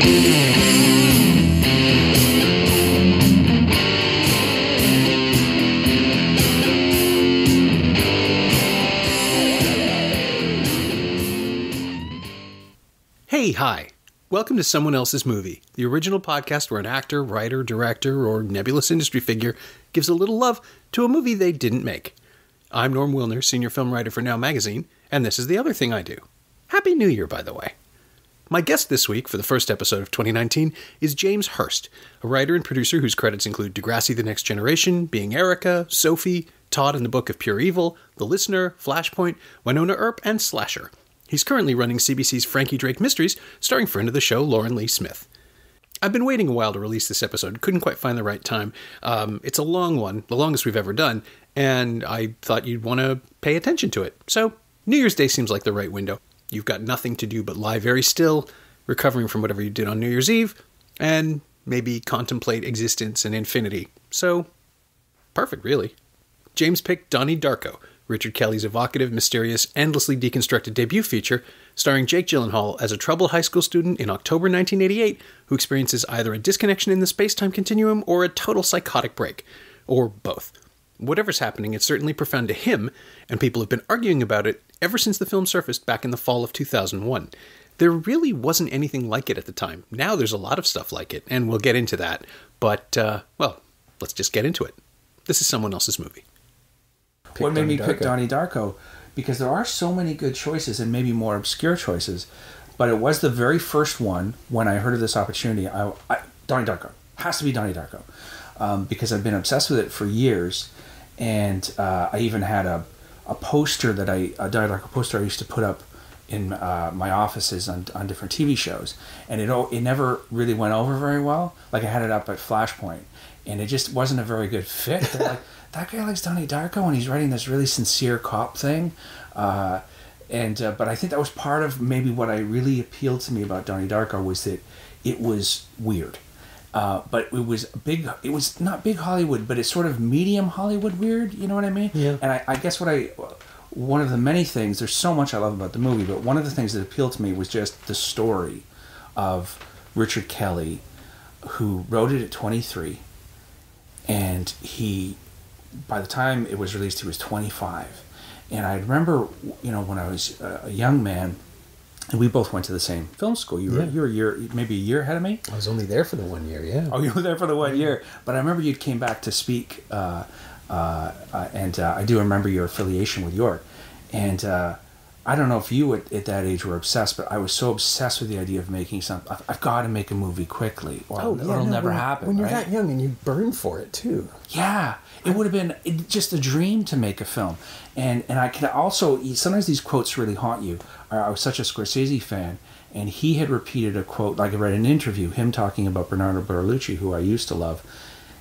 Hey, hi. Welcome to Someone Else's Movie, the original podcast where an actor, writer, director, or nebulous industry figure gives a little love to a movie they didn't make. I'm Norm Wilner, senior film writer for Now Magazine, and this is the other thing I do. Happy New Year, by the way. My guest this week for the first episode of 2019 is James Hurst, a writer and producer whose credits include Degrassi: The Next Generation, Being Erica, Sophie, Todd in the Book of Pure Evil, The Listener, Flashpoint, Wynonna Earp, and Slasher. He's currently running CBC's Frankie Drake Mysteries, starring friend of the show, Lauren Lee Smith. I've been waiting a while to release this episode, couldn't quite find the right time. It's a long one, the longest we've ever done, and I thought you'd want to pay attention to it. So, New Year's Day seems like the right window. You've got nothing to do but lie very still, recovering from whatever you did on New Year's Eve, and maybe contemplate existence and infinity. So, perfect, really. James picked Donnie Darko, Richard Kelly's evocative, mysterious, endlessly deconstructed debut feature, starring Jake Gyllenhaal as a troubled high school student in October 1988 who experiences either a disconnection in the space-time continuum or a total psychotic break. Or both. Whatever's happening, it's certainly profound to him, and people have been arguing about it ever since the film surfaced back in the fall of 2001. There really wasn't anything like it at the time. Now there's a lot of stuff like it, and we'll get into that. But, well, let's just get into it. This is Someone Else's Movie. What made me pick Donnie Darko? Because there are so many good choices and maybe more obscure choices, but it was the very first one when I heard of this opportunity. Donnie Darko. Has to be Donnie Darko. Because I've been obsessed with it for years, and I even had a poster a Donnie Darko poster I used to put up in my offices on different TV shows, and it never really went over very well. Like, I had it up at Flashpoint, and it just wasn't a very good fit. They're like, that guy likes Donnie Darko, and he's writing this really sincere cop thing. But I think that was part of maybe what I really appealed to me about Donnie Darko was that it was weird. But it was not big Hollywood, but it's sort of medium Hollywood weird, you know what I mean? Yeah. And I guess one of the many things, there's so much I love about the movie, but one of the things that appealed to me was just the story of Richard Kelly, who wrote it at 23, and by the time it was released, he was 25. And I remember, when I was a young man, and we both went to the same film school. You were maybe a year ahead of me? I was only there for the 1 year, yeah. Oh, you were there for the 1 year. But I remember you came back to speak, and I do remember your affiliation with York. And I don't know if you at that age were obsessed, but I was so obsessed with the idea of making something. I've got to make a movie quickly, or it'll never happen. When you're right? that young and you burn for it, too. Yeah. It would have been just a dream to make a film. And I can also, sometimes these quotes really haunt you. I was such a Scorsese fan, and he had repeated a quote, like I read in an interview, him talking about Bernardo Bertolucci, who I used to love.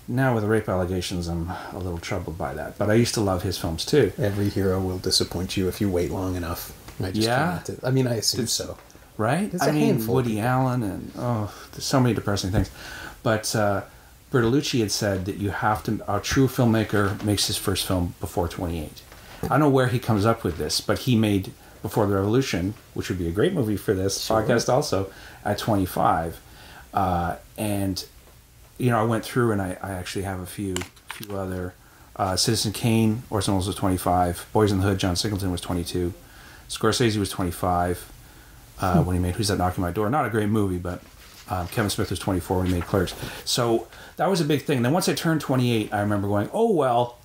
Now with the rape allegations, I'm a little troubled by that. But I used to love his films too. Every hero will disappoint you if you wait long enough. I assume so. Right? It's a handful. Woody Allen, and there's so many depressing things. But Bertolucci had said that a true filmmaker makes his first film before 28. I don't know where he comes up with this, but he made Before the Revolution, which would be a great movie for this podcast also, at 25. And, I went through and I actually have a few other. Citizen Kane, Orson Welles was 25. Boys in the Hood, John Singleton was 22. Scorsese was 25 when he made Who's That Knocking My Door? Not a great movie, but Kevin Smith was 24 when he made Clerks. So that was a big thing. Then once I turned 28, I remember going, oh, well.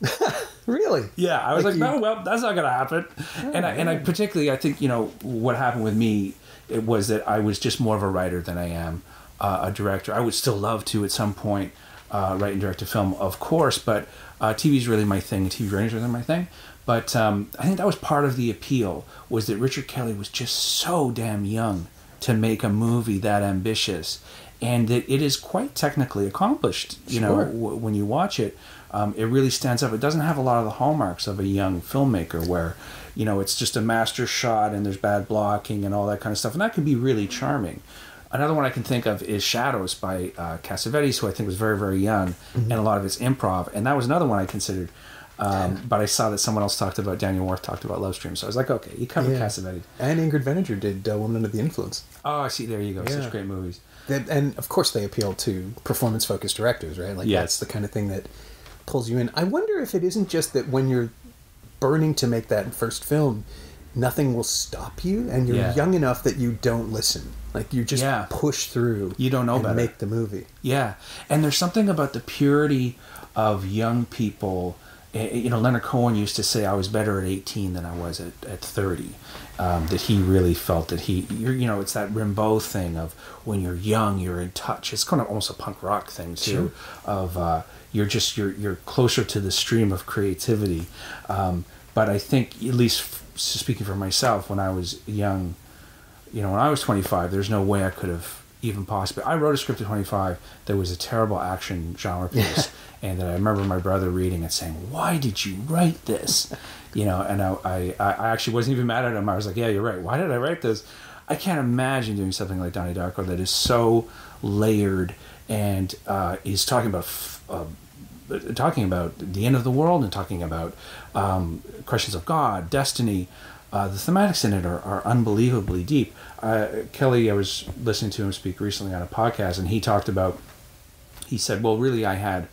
Really? Yeah, I was like, no, well, that's not going to happen. And I particularly, I think, what happened with me, it was that I was just more of a writer than I am a director. I would still love to at some point write and direct a film, of course, but TV is really my thing. TV writing is really my thing. But I think that was part of the appeal, was that Richard Kelly was just so damn young to make a movie that ambitious, and that it is quite technically accomplished. When you watch it, it really stands up. It doesn't have a lot of the hallmarks of a young filmmaker where, it's just a master shot and there's bad blocking and all that kind of stuff, and that can be really charming. Another one I can think of is Shadows by Cassavetes, who I think was very, very young, and a lot of it's improv, and that was another one I considered. But I saw that someone else talked about, Daniel Warth talked about Love Stream. So I was like, okay, you covered Cassavetes. And Ingrid Veninger did Woman Under the Influence. Oh, I see. There you go. Such great movies. And of course they appeal to performance-focused directors, right? Like that's the kind of thing that pulls you in. I wonder if it isn't just that when you're burning to make that first film, nothing will stop you, and you're young enough that you don't listen. Like you just push through. You don't know and better. Make the movie. Yeah, and there's something about the purity of young people. You know, Leonard Cohen used to say, "I was better at 18 than I was at 30." That he really felt that it's that Rimbaud thing of when you're young, you're in touch. It's kind of almost a punk rock thing too. Sure. Of you're closer to the stream of creativity. But I think, at least speaking for myself, when I was young, when I was 25, there's no way I could have even possibly. I wrote a script at 25 that was a terrible action genre piece, and that I remember my brother reading it saying, "Why did you write this?" And I actually wasn't even mad at him. I was like, "Yeah, you're right. Why did I write this?" I can't imagine doing something like Donnie Darko that is so layered and is talking about the end of the world and talking about questions of God, destiny. The thematics in it are unbelievably deep. Kelly, I was listening to him speak recently on a podcast, and he said, well, really, I had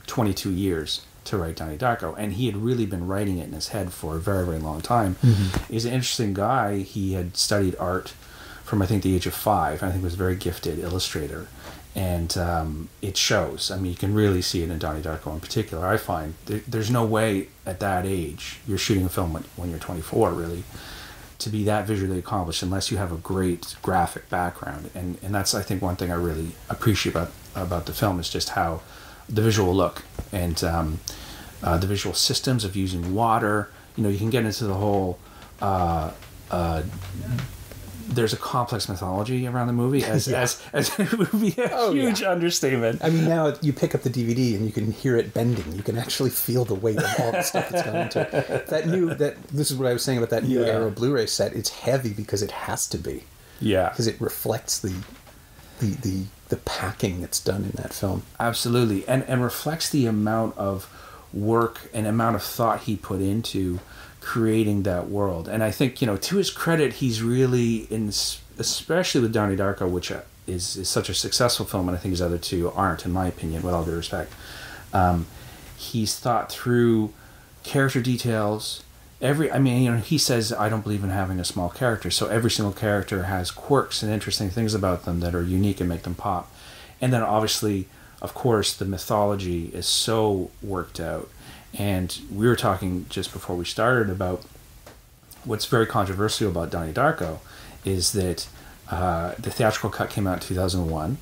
22 years to write Donnie Darko, and he had really been writing it in his head for a very, very long time. Mm-hmm. He's an interesting guy. He had studied art from, I think, the age of 5. I think he was a very gifted illustrator. And it shows. I mean, you can really see it in Donnie Darko in particular. I find there's no way at that age, you're shooting a film when you're 24, really, to be that visually accomplished unless you have a great graphic background. And that's, I think, one thing I really appreciate about the film is just how the visual look and the visual systems of using water. You can get into the whole... there's a complex mythology around the movie as it would be a huge understatement. I mean, now you pick up the DVD and you can hear it bending. You can actually feel the weight of all the stuff that's gone into it. This is what I was saying about that new Arrow Blu-ray set. It's heavy because it has to be. Yeah. Because it reflects the packing that's done in that film. Absolutely. And reflects the amount of work and amount of thought he put into creating that world. And I think, to his credit, he's really, especially with Donnie Darko, which is such a successful film, and I think his other two aren't, in my opinion, with all due respect. He's thought through character details. He says, I don't believe in having a small character, so every single character has quirks and interesting things about them that are unique and make them pop. And then obviously, of course, the mythology is so worked out. And we were talking just before we started about what's very controversial about Donnie Darko is that the theatrical cut came out in 2001.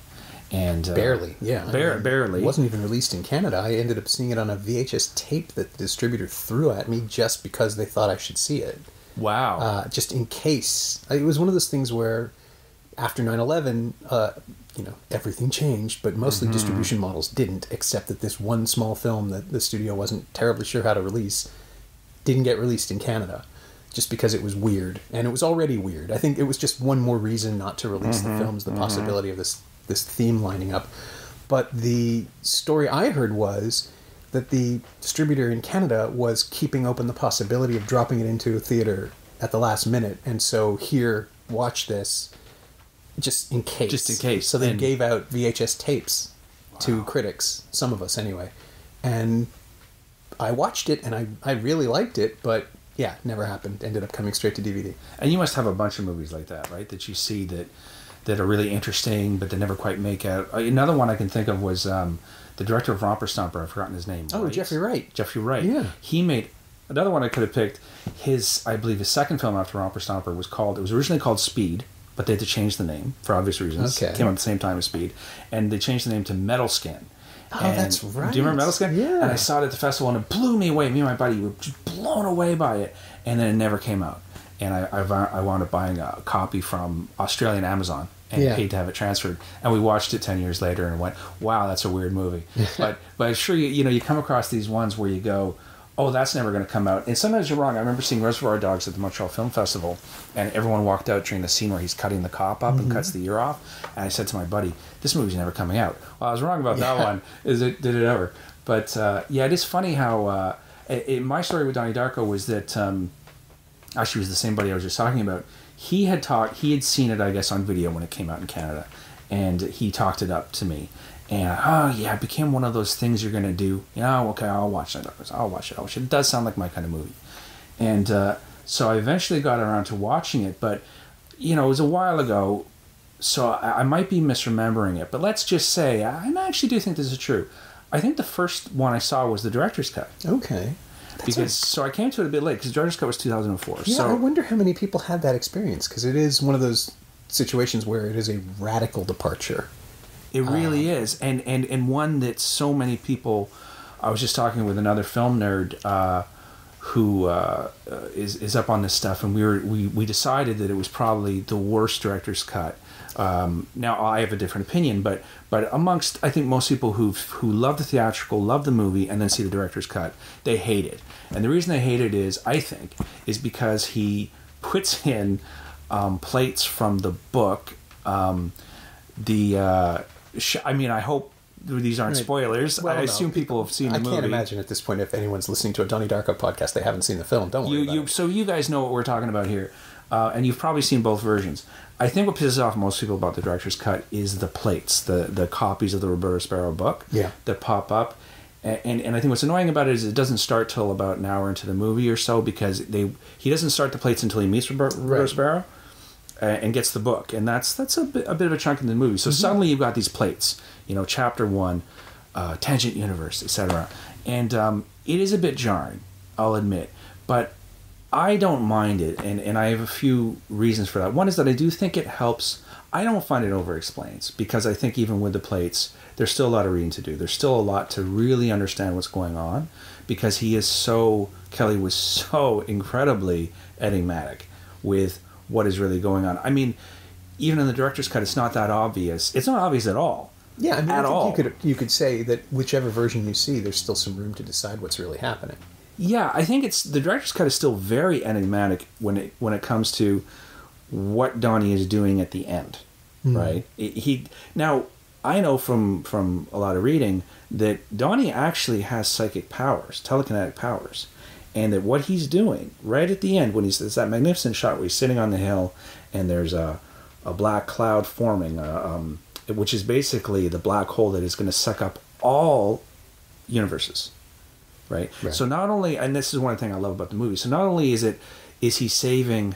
And barely. Barely. It wasn't even released in Canada. I ended up seeing it on a VHS tape that the distributor threw at me just because they thought I should see it. Wow. Just in case. It was one of those things where after 9/11... everything changed, but mostly distribution models didn't, except that this one small film that the studio wasn't terribly sure how to release didn't get released in Canada just because it was weird. And it was already weird. I think it was just one more reason not to release the films, the possibility of this theme lining up. But the story I heard was that the distributor in Canada was keeping open the possibility of dropping it into a theater at the last minute. And so here, watch this. Just in case. So they gave out VHS tapes to critics, some of us anyway. And I watched it, and I really liked it, but never happened. Ended up coming straight to DVD. And you must have a bunch of movies like that, right? That you see that are really interesting, but they never quite make out. Another one I can think of was the director of Romper Stomper. I've forgotten his name. Oh, right? Jeffrey Wright. Jeffrey Wright. Yeah. He made... Another one I could have picked, I believe his second film after Romper Stomper it was originally called Speed, but they had to change the name for obvious reasons. Okay. It came out at the same time as Speed. And they changed the name to Metal Skin. Oh, that's right. Do you remember Metal Skin? Yeah. And I saw it at the festival, and it blew me away. Me and my buddy were just blown away by it. And then it never came out. And I wound up buying a copy from Australian Amazon and paid to have it transferred. And we watched it 10 years later and went, wow, that's a weird movie. But sure, you come across these ones where you go, oh, that's never going to come out. And sometimes you're wrong. I remember seeing Reservoir Dogs at the Montreal Film Festival, and everyone walked out during the scene where he's cutting the cop up and cuts the ear off. And I said to my buddy, this movie's never coming out. Well, I was wrong about that one. Did it ever? But, it is funny how... My story with Donnie Darko was that actually it was the same buddy I was just talking about. He had seen it, I guess, on video when it came out in Canada, and he talked it up to me. And it became one of those things you're gonna do. Okay, I'll watch Donnie Darko. I'll watch it. It does sound like my kind of movie. And so I eventually got around to watching it, but it was a while ago, so I might be misremembering it. But let's just say I actually do think this is true. I think the first one I saw was the director's cut. Okay. So I came to it a bit late because the director's cut was 2004. Yeah, so I wonder how many people had that experience, because it is one of those situations where it is a radical departure. It really is, and one that so many people. I was just talking with another film nerd who is up on this stuff, and we decided that it was probably the worst director's cut. Now I have a different opinion, but amongst, I think, most people who love the theatrical, love the movie, and then see the director's cut, they hate it. And the reason they hate it is because he puts in plates from the book. I hope these aren't spoilers. Well, I assume people have seen the movie. I can't imagine at this point, if anyone's listening to a Donnie Darko podcast, they haven't seen the film. Don't worry about it. So you guys know what we're talking about here. And you've probably seen both versions. I think what pisses off most people about the director's cut is the plates, the copies of the Roberto Sparrow book that pop up. And I think what's annoying about it is it doesn't start till about an hour into the movie or so, because he doesn't start the plates until he meets Roberto Sparrow and gets the book. And that's a bit of a chunk in the movie. So suddenly you've got these plates, chapter 1, tangent universe, etc. And it is a bit jarring, I'll admit. But I don't mind it, and I have a few reasons for that. One is that I do think it helps. I don't find it over-explains, because I think even with the plates, there's still a lot of reading to do. There's still a lot to really understand what's going on, because Kelly was so incredibly enigmatic with what is really going on. I mean, even in the director's cut, it's not that obvious. It's not obvious at all. Yeah, I mean, I think you could say that whichever version you see, there's still some room to decide what's really happening. Yeah, I think the director's cut is still very enigmatic when it comes to what Donnie is doing at the end, right? Now, I know from a lot of reading that Donnie actually has psychic powers, telekinetic powers, and that what he's doing right at the end, when it's that magnificent shot where he's sitting on the hill and there's a black cloud forming, which is basically the black hole that is going to suck up all universes. Right? So not only, and this is one thing I love about the movie, so not only is he saving,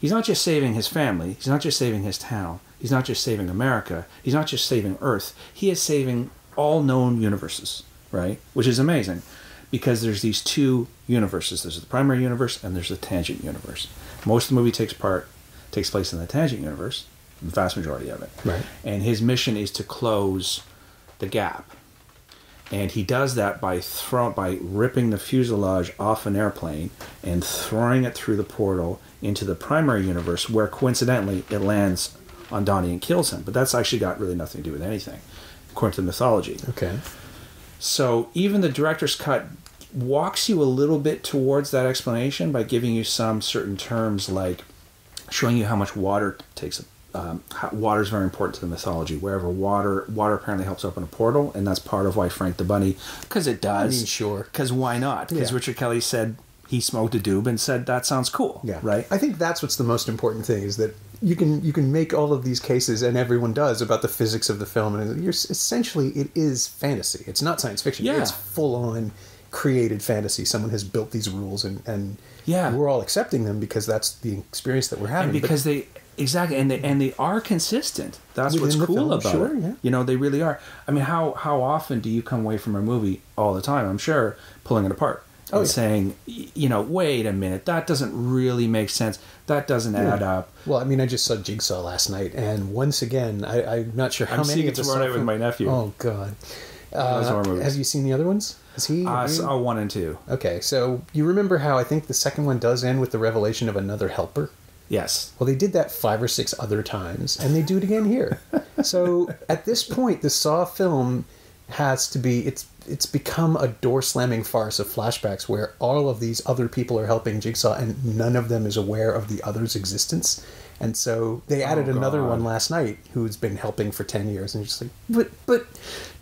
he's not just saving his family, he's not just saving his town, he's not just saving America, he's not just saving Earth, he is saving all known universes, right? Which is amazing, because there's these two universes. There's the primary universe and there's the tangent universe. Most of the movie takes place in the tangent universe, the vast majority of it. Right. And his mission is to close the gap. And he does that by ripping the fuselage off an airplane and throwing it through the portal into the primary universe, where coincidentally it lands on Donnie and kills him. But that's actually got really nothing to do with anything, according to the mythology. Okay. So even the director's cut walks you a little bit towards that explanation by giving you some certain terms, like showing you how much water takes water is very important to the mythology. Wherever water apparently helps open a portal, and that's part of why Frank the Bunny, because it does. I mean, sure. Because why not? Because Richard Kelly said he smoked a doob and said that sounds cool. Yeah. Right. I think that's what's the most important thing, is that you can make all of these cases, and everyone does, about the physics of the film, and essentially it is fantasy. It's not science fiction. Yeah. It's full on created fantasy. Someone has built these rules, and yeah, we're all accepting them because that's the experience that we're having. And because Exactly, and they are consistent. That's what's cool about it. Yeah. You know, they really are. I mean, how often do you come away from a movie all the time, I'm sure, pulling it apart and saying, wait a minute, that doesn't really make sense. That doesn't add up. Well, I mean, I just saw Jigsaw last night, and once again, I'm not sure how many. I'm seeing it tomorrow night with my nephew. Oh God. Those horror movies. Have you seen the other ones? Has he? I saw 1 and 2. Okay, so you remember how I think the second one does end with the revelation of another helper? Yes. Well, they did that 5 or 6 other times, and they do it again here. So at this point, the Saw film has to be, it's become a door-slamming farce of flashbacks where all of these other people are helping Jigsaw, and none of them is aware of the other's existence. And so they added another one last night who's been helping for 10 years, and you're just like, but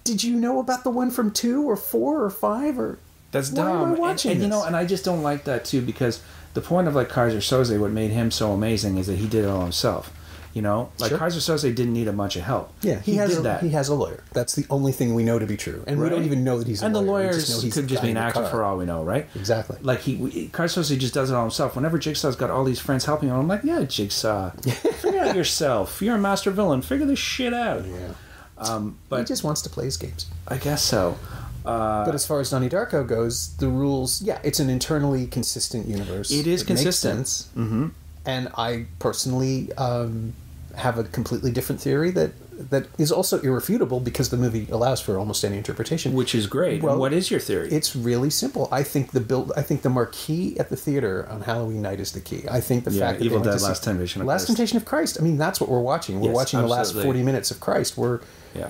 did you know about the one from 2 or 4 or 5 or... That's dumb. Why am I watching this? You know, and I just don't like that too, because the point of like Kaiser Soze, what made him so amazing is that he did it all himself. You know, like Kaiser Soze didn't need a bunch of help. Yeah, he did that. He has a lawyer. That's the only thing we know to be true, and we don't even know that he's a lawyer. And the lawyers could just be an actor for all we know, right? Exactly. Like Kaiser Soze just does it all himself. Whenever Jigsaw's got all these friends helping him, I'm like, yeah, Jigsaw, figure out yourself. You're a master villain. Figure this shit out. Yeah. But he just wants to play his games. I guess so. But as far as Donnie Darko goes, the rules, it's an internally consistent universe. It is consistent. Makes sense. Mm-hmm. And I personally have a completely different theory that is also irrefutable, because the movie allows for almost any interpretation. Which is great. Well, and what is your theory? It's really simple. I think the marquee at the theater on Halloween night is the key. I think the fact that Evil Dead Last Temptation of Christ. I mean, that's what we're watching. We're watching the last 40 minutes of Christ, where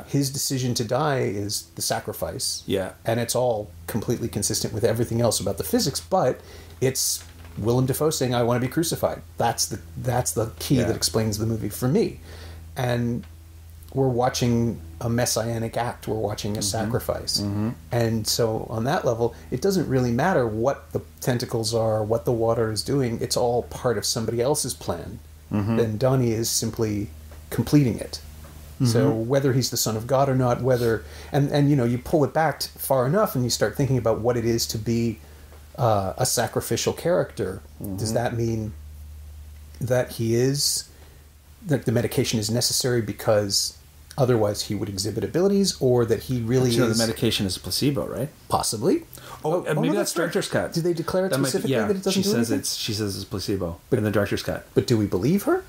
his decision to die is the sacrifice. Yeah. And it's all completely consistent with everything else about the physics, but it's Willem Dafoe saying, "I want to be crucified." That's the key that explains the movie for me. And we're watching a messianic act. We're watching a sacrifice. Mm-hmm. And so on that level, it doesn't really matter what the tentacles are, what the water is doing. It's all part of somebody else's plan. Mm-hmm. And Donnie is simply completing it. Mm-hmm. So whether he's the son of God or not, and you know, you pull it back far enough and you start thinking about what it is to be a sacrificial character. Mm-hmm. Does that mean that that the medication is necessary because otherwise he would exhibit abilities, or that he really is... the medication is a placebo, right? Possibly. Maybe that's director's cut. Do they declare it specifically that it doesn't do anything? She says it's placebo in the director's cut. But do we believe her?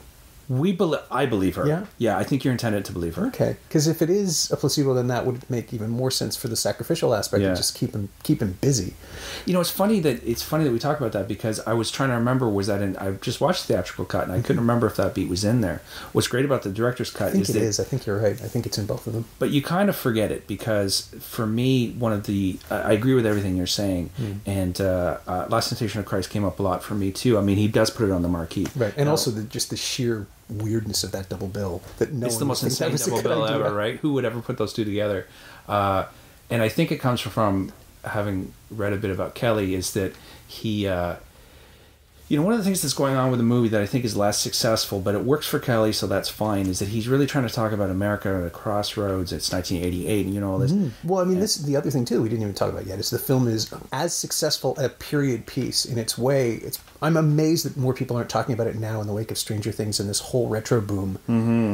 I believe her. Yeah? Yeah, I think you're intended to believe her. Okay. Because if it is a placebo, then that would make even more sense for the sacrificial aspect and just keep him busy. You know, it's funny that we talk about that, because I was trying to remember, I just watched the theatrical cut and I couldn't remember if that beat was in there. What's great about the director's cut is that... I think you're right. I think it's in both of them. But you kind of forget it, because for me, I agree with everything you're saying. And Last Temptation of Christ came up a lot for me too. I mean, he does put it on the marquee. Right. And also just the sheer weirdness of that double bill, that it's the most insane double bill ever, right? Who would ever put those two together? And I think it comes from having read a bit about Kelly, is that he one of the things that's going on with the movie that I think is less successful, but it works for Kelly, so that's fine, is that he's really trying to talk about America at a crossroads. It's 1988, and all this. Well, I mean, this is the other thing too we didn't even talk about yet, is the film is as successful a period piece in its way. I'm amazed that more people aren't talking about it now in the wake of Stranger Things and this whole retro boom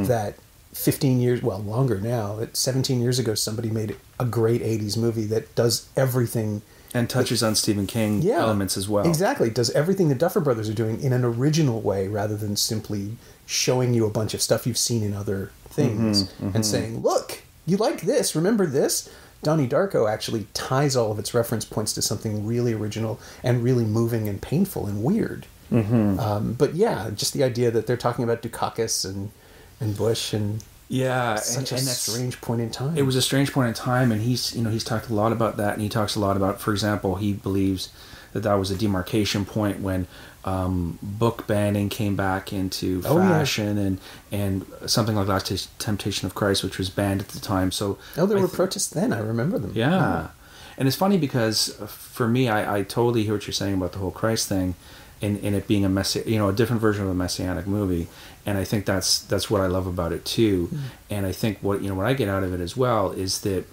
that 15 years, well, longer now, that 17 years ago somebody made a great 80s movie that does everything. And touches on Stephen King elements as well. Exactly. Does everything the Duffer Brothers are doing in an original way, rather than simply showing you a bunch of stuff you've seen in other things and saying, look, you like this, remember this? Donnie Darko actually ties all of its reference points to something really original and really moving and painful and weird. But yeah, just the idea that they're talking about Dukakis and Bush and... Yeah, such a strange point in time. It was a strange point in time, and he's talked a lot about that, and he talks a lot about, for example, he believes that was a demarcation point when book banning came back into fashion, and something like Last Temptation of Christ, which was banned at the time. So there were protests then. I remember them. Yeah, and it's funny because for me, I totally hear what you're saying about the whole Christ thing. In it being a different version of a messianic movie, and I think that's what I love about it too. And I think what I get out of it as well is that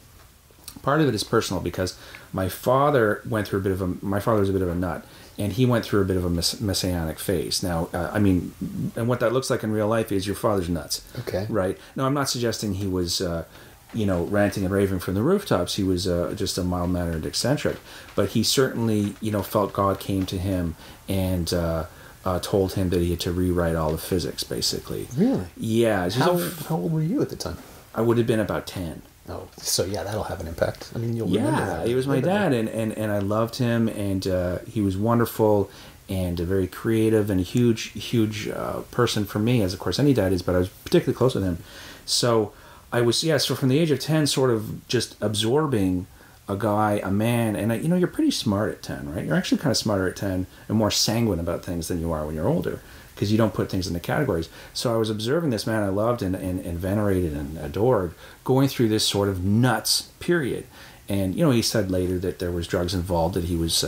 part of it is personal, because my father was a bit of a nut, and he went through a bit of a messianic phase. Now, and what that looks like in real life is your father's nuts. Okay. Right. Now, I'm not suggesting he was. Ranting and raving from the rooftops. He was just a mild-mannered eccentric, but he certainly, felt God came to him and told him that he had to rewrite all of physics, basically. Really? Yeah. How old were you at the time? I would have been about 10. Oh, so yeah, that'll have an impact. I mean, you'll remember that. Yeah, he was my dad, and I loved him, and he was wonderful and very creative and a huge person for me, as of course any dad is, but I was particularly close with him. So I was, so from the age of 10, sort of just absorbing a man, and you're pretty smart at 10, right? You're actually kind of smarter at 10 and more sanguine about things than you are when you're older, because you don't put things into categories. So I was observing this man I loved and venerated and adored going through this sort of nuts period. And, he said later that there was drugs involved, that he was,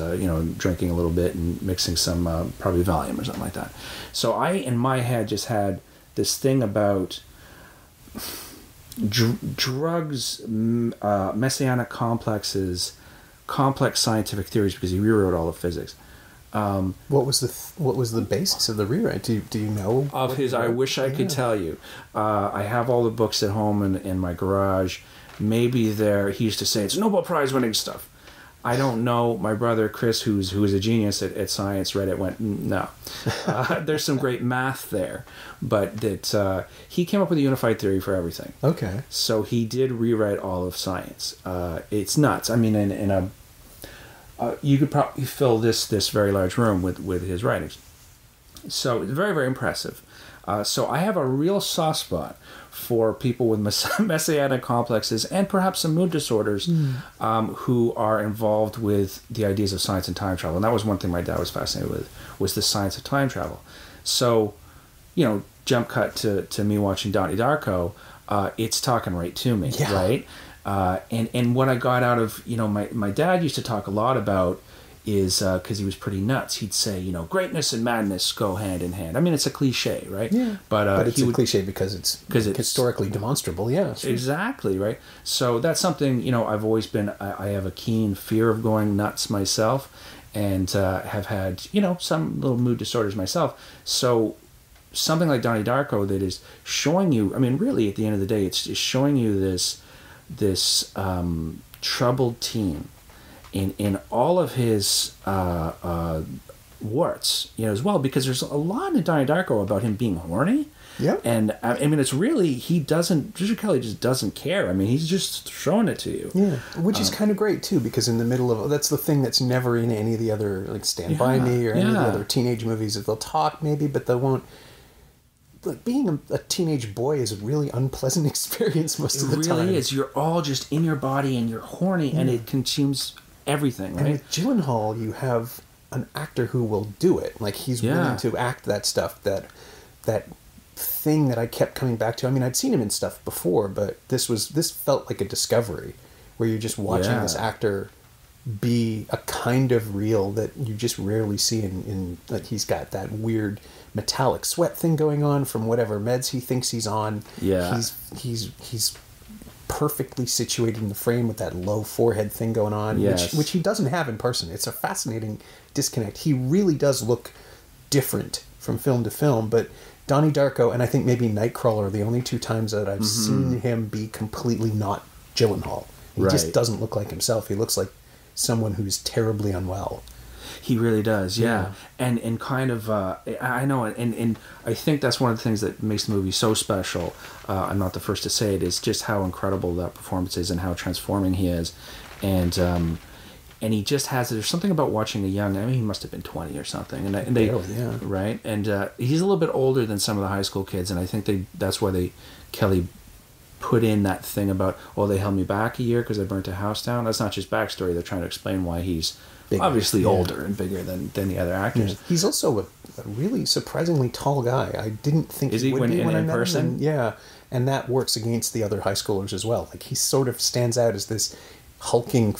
drinking a little bit and mixing some, probably Valium or something like that. So I, in my head, just had this thing about drugs, messianic complexes, complex scientific theories, because he rewrote all of physics. What was the basis of the rewrite? Do you know of his? I wish I could tell you. I have all the books at home in my garage. Maybe he used to say it's Nobel Prize winning stuff. I don't know. My brother Chris, who's a genius at science, read it, went, no. There's some great math there, but that he came up with a unified theory for everything. Okay. So he did rewrite all of science. It's nuts. I mean, you could probably fill this very large room with his writings. So it's very, very impressive. So I have a real soft spot for people with messianic complexes and perhaps some mood disorders who are involved with the ideas of science and time travel. And that was one thing my dad was fascinated with, was the science of time travel. So, jump cut to me watching Donnie Darko, it's talking right to me, right? And what I got out of, my dad used to talk a lot about is, because he was pretty nuts, he'd say, greatness and madness go hand in hand. I mean, it's a cliche, right? Yeah. But it's a cliche because it's historically demonstrable, yeah. Sure. Exactly, right? So that's something, I've always been, I have a keen fear of going nuts myself, and have had, some little mood disorders myself. So something like Donnie Darko that is showing you, I mean, really, at the end of the day, it's showing you this troubled teen in all of his warts, as well, because there's a lot in Donnie Darko about him being horny. Yeah. And I mean, it's really, Richard Kelly just doesn't care. I mean, he's just showing it to you. Yeah. Which is kind of great too, because in the middle of, that's the thing that's never in any of the other, like Stand By Me or any of the other teenage movies. They'll talk maybe, but they won't. Like, being a teenage boy is a really unpleasant experience most of the time. It really is. You're all just in your body and you're horny, and it consumes everything, right? And with Gyllenhaal, you have an actor who will do it. Like, he's willing to act that stuff, that thing that I kept coming back to. I mean, I'd seen him in stuff before, but this felt like a discovery, where you're just watching this actor be a kind of real that you just rarely see in like, he's got that weird metallic sweat thing going on from whatever meds he thinks he's on. Yeah. He's perfectly situated in the frame with that low forehead thing going on, which he doesn't have in person. It's a fascinating disconnect. He really does look different from film to film, but Donnie Darko and I think maybe Nightcrawler are the only two times that I've seen him be completely not Gyllenhaal. He just doesn't look like himself. He looks like someone who's terribly unwell. He really does, yeah. And kind of, I know, and I think that's one of the things that makes the movie so special. I'm not the first to say it, is just how incredible that performance is and how transforming he is. And he just has, there's something about watching a young, I mean, he must have been 20 or something. And they right? And he's a little bit older than some of the high school kids, and I think that's why Kelly put in that thing about, they held me back a year because I burnt a house down. That's not just backstory. They're trying to explain why he's bigger, obviously older and bigger than the other actors. Yeah. He's also a really surprisingly tall guy. I didn't think he would be when I met person? Him. And that works against the other high schoolers as well. Like, he sort of stands out as this hulking,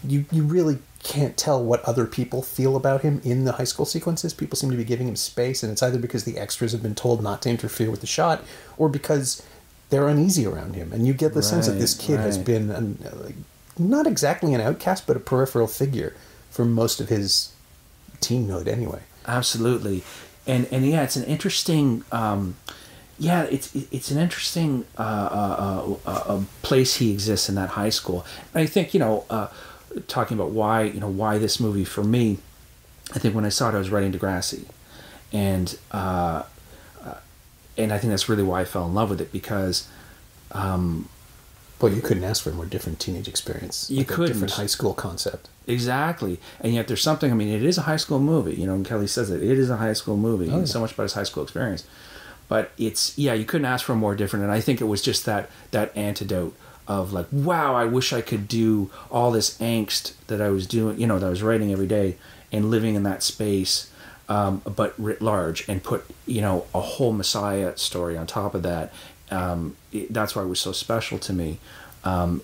you really can't tell what other people feel about him in the high school sequences. People seem to be giving him space, and it's either because the extras have been told not to interfere with the shot, or because they're uneasy around him. And you get the sense that this kid has been not exactly an outcast, but a peripheral figure for most of his teenhood anyway. Absolutely. And it's an interesting it's an interesting place he exists in that high school. And I think, talking about why this movie for me, I think when I saw it, I was writing Degrassi, and I think that's really why I fell in love with it, because you couldn't ask for a more different teenage experience. You couldn't. A different high school concept. Exactly. And yet there's something, I mean, it is a high school movie, and Kelly says it is a high school movie, and so much about his high school experience. But it's, you couldn't ask for a more different, and I think it was just that antidote of like, wow, I wish I could do all this angst that I was doing, that I was writing every day, and living in that space, but writ large, and put, a whole Messiah story on top of that. That's why it was so special to me. And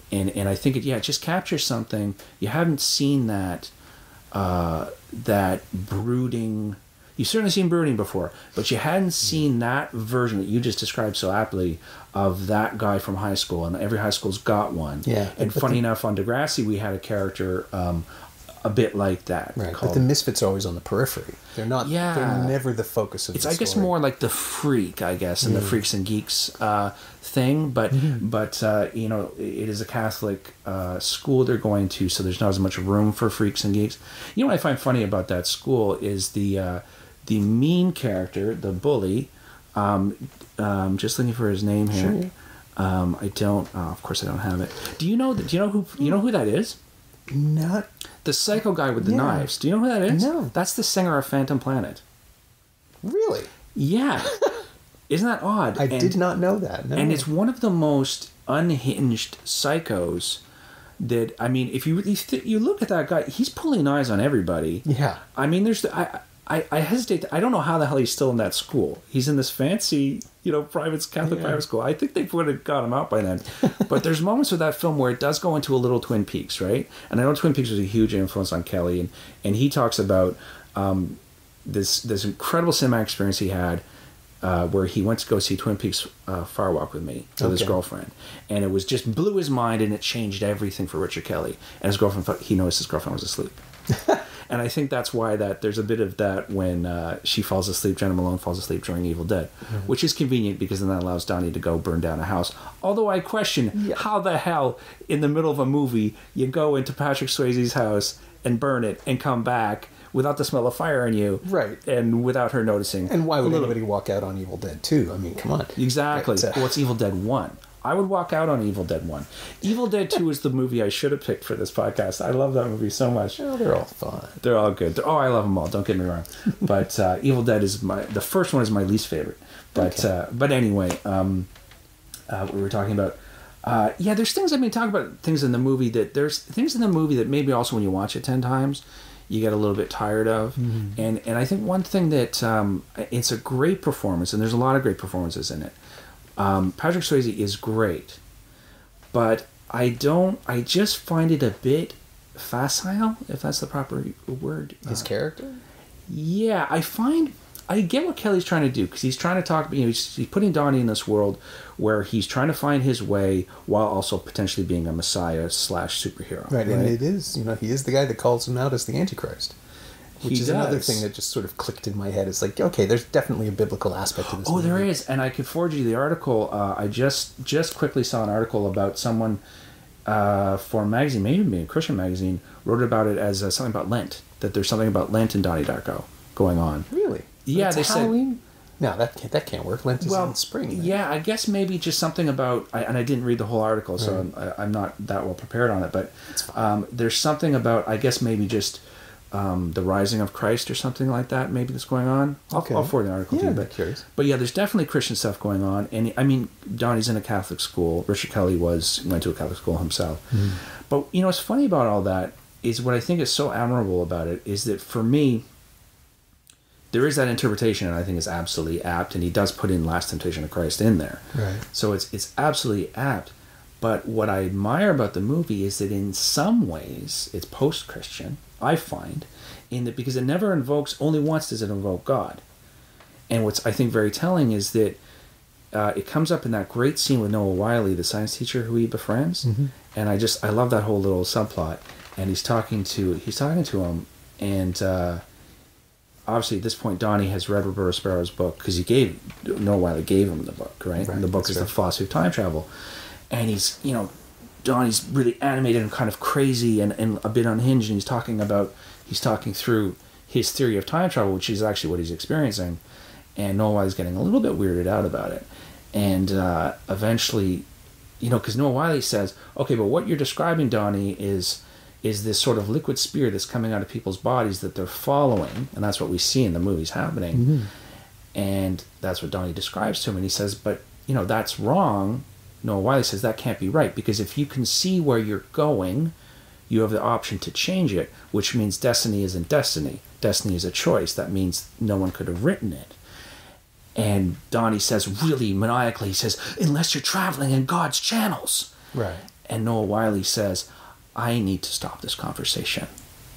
I think it just captures something. You haven't seen that brooding. You've certainly seen brooding before, but you hadn't seen that version that you just described so aptly of that guy from high school, and every high school's got one. Yeah. And funny enough, on Degrassi, we had a character a bit like that. Right, but the misfits are always on the periphery. They're not. Yeah. They're never the focus of the story. I guess, more like the freak, I guess, and the freaks and geeks thing. But it is a Catholic school they're going to, so there's not as much room for freaks and geeks. You know what I find funny about that school is the mean character, the bully. Just looking for his name here. Sure. I don't. Of course, I don't have it. Do you know who that is? Not the psycho guy with the knives. Do you know who that is? No. That's the singer of Phantom Planet. Really? Yeah. Isn't that odd? I did not know that. No. And it's one of the most unhinged psychos that, I mean, if you look at that guy, he's pulling knives on everybody. Yeah. I mean, I hesitate. I don't know how the hell he's still in that school. He's in this fancy, private Catholic private school. I think they would have got him out by then. But there's moments with that film where it does go into a little Twin Peaks, right? And I know Twin Peaks was a huge influence on Kelly, and he talks about this incredible cinema experience he had where he went to go see Twin Peaks Fire Walk with Me with his girlfriend, and it was just blew his mind, and it changed everything for Richard Kelly. And his girlfriend thought he noticed his girlfriend was asleep. And I think that's why there's a bit of that when she falls asleep, Jenna Malone falls asleep during Evil Dead, which is convenient because then that allows Donnie to go burn down a house. Although I question how the hell in the middle of a movie you go into Patrick Swayze's house and burn it and come back without the smell of fire on you, right? And without her noticing. And why would anybody walk out on Evil Dead 2? I mean, come on. Exactly. Well, it's Evil Dead 1. I would walk out on Evil Dead 1. Evil Dead 2 is the movie I should have picked for this podcast. I love that movie so much. Oh, they're all fun. They're all good. I love them all. Don't get me wrong. But Evil Dead is the first one is my least favorite. But but anyway, what we were talking about. There's things. Talk about things in the movie there's things in the movie that maybe also when you watch it 10 times, you get a little bit tired of. Mm-hmm. And I think one thing that it's a great performance, and there's a lot of great performances in it. Patrick Swayze is great, but I just find it a bit facile, if that's the proper word. His character? Yeah, I get what Kelly's trying to do, because he's trying to talk, he's putting Donnie in this world where he's trying to find his way while also potentially being a messiah / superhero. Right, and it is, he is the guy that calls him out as the Antichrist. Which is another thing that just sort of clicked in my head. It's like, okay, there's definitely a biblical aspect to this movie. There is, and I could forward you the article. I just quickly saw an article about someone for a magazine, maybe a Christian magazine, wrote about it as something about Lent, that there's something about Lent in Donnie Darko going on. Really? Yeah, they Halloween? No, that can't work. Lent is in spring. Then. Yeah, I guess maybe just something about, and I didn't read the whole article, so I'm not that well prepared on it, but there's something about, I guess maybe just the rising of Christ or something like that, maybe that's going on. I'll forward the article to you. But curious. But yeah, there's definitely Christian stuff going on. And Donnie's in a Catholic school. Richard Kelly went to a Catholic school himself. Mm. But what's funny about all that is what I think is so admirable about it is that for me, there is that interpretation, and I think is absolutely apt. And he does put in Last Temptation of Christ in there. Right. So it's absolutely apt. But what I admire about the movie is that in some ways it's post-Christian, I find, in that because it never only once does it invoke God. And what's I think very telling is that it comes up in that great scene with Noah Wiley, the science teacher who he befriends. Mm-hmm. And I love that whole little subplot. And he's talking to him, and obviously at this point Donnie has read Roberta Sparrow's book, because Noah Wiley gave him the book, right? And the book is The Philosophy of Time Travel. And he's, Donnie's really animated and kind of crazy and a bit unhinged, and he's talking through his theory of time travel, which is actually what he's experiencing. And Noah Wiley's getting a little bit weirded out about it. And eventually, because Noah Wiley says, okay, but what you're describing, Donnie, is this sort of liquid spirit that's coming out of people's bodies that they're following, and that's what we see in the movies happening. Mm-hmm. And that's what Donnie describes to him, and he says, but, that's wrong. Noah Wiley says that can't be right, because if you can see where you're going, you have the option to change it, which means destiny isn't destiny. Destiny is a choice. That means no one could have written it. And Donnie says really maniacally, he says, unless you're traveling in God's channels. Right. And Noah Wyle says, I need to stop this conversation.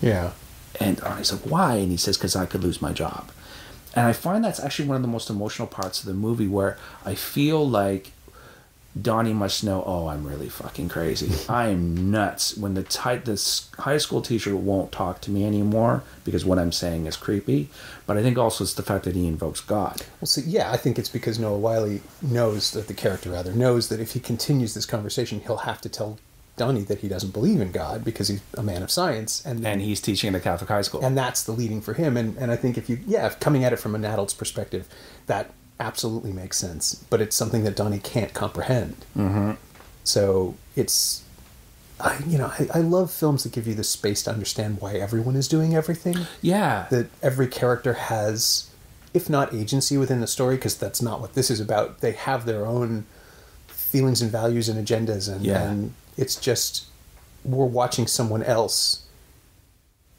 Yeah. And Donnie's like, why? And he says, because I could lose my job. And I find that's actually one of the most emotional parts of the movie, where I feel like Donnie must know, oh, I'm really fucking crazy. I am nuts when this high school teacher won't talk to me anymore because what I'm saying is creepy. But I think also it's the fact that he invokes God. Well, so yeah, I think it's because Noah Wyle knows, that the character rather, knows that if he continues this conversation, he'll have to tell Donnie that he doesn't believe in God because he's a man of science. And he's teaching in a Catholic high school. And that's the leading for him. And I think if coming at it from an adult's perspective, that absolutely makes sense. But it's something that Donnie can't comprehend. Mm-hmm. So it's, I love films that give you the space to understand why everyone is doing everything. Yeah. That every character has, if not agency within the story, because that's not what this is about, they have their own feelings and values and agendas. And it's just, we're watching someone else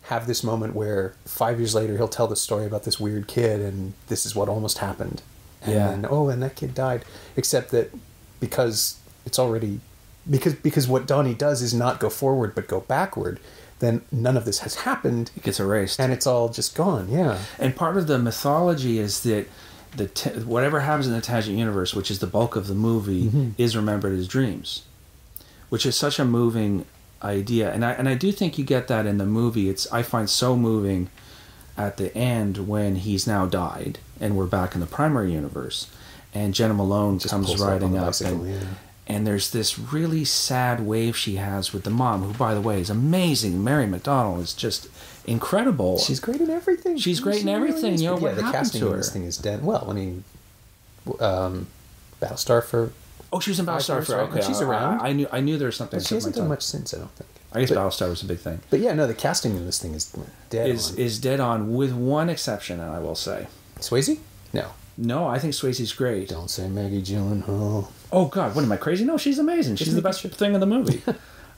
have this moment where 5 years later he'll tell the story about this weird kid and this is what almost happened. And then, and that kid died. Except that because it's already... Because what Donnie does is not go forward but go backward, then none of this has happened. It gets erased. And it's all just gone, yeah. And part of the mythology is that whatever happens in the Tangent universe, which is the bulk of the movie, is remembered as dreams. Which is such a moving idea. And I do think you get that in the movie. I find so moving at the end when he's now died and we're back in the primary universe and Jenna Malone comes riding up and there's this really sad wave she has with the mom, who, by the way, is amazing. Mary McDonnell is just incredible. She's great in everything. She's great in everything. Really what the happened casting to her? In this thing is dead. Well, I mean, Battlestar for... Oh, she was in Battlestar for... Okay, she's around. I knew there was something. She hasn't done much since, I don't think. I guess Battlestar was a big thing. But yeah, no, the casting in this thing is dead on. Is dead on, with one exception, I will say. Swayze? No, I think Swayze's great. Don't say Maggie Gyllenhaal. Oh, God, what am I, crazy? No, she's amazing. She's the best thing in the movie.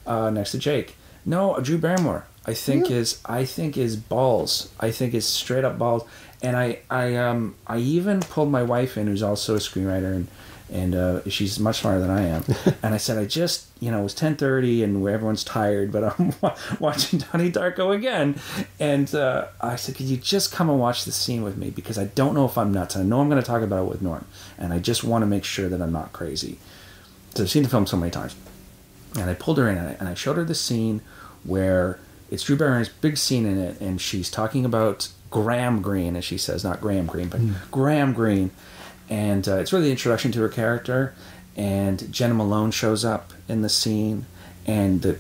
Next to Jake. No, Drew Barrymore, I think is balls. I think is straight up balls. And I even pulled my wife in, who's also a screenwriter, and she's much smarter than I am. And I said, it was 10:30 and everyone's tired, but I'm watching Donnie Darko again. And I said, could you just come and watch the scene with me? Because I don't know if I'm nuts. I know I'm going to talk about it with Norm. And I just want to make sure that I'm not crazy. So I've seen the film so many times. And I pulled her in and I showed her the scene where it's Drew Barrymore's big scene in it. And she's talking about Graham Greene, as she says, not Graham Greene, but Graham Greene. And it's really the introduction to her character. And Jenna Malone shows up in the scene. And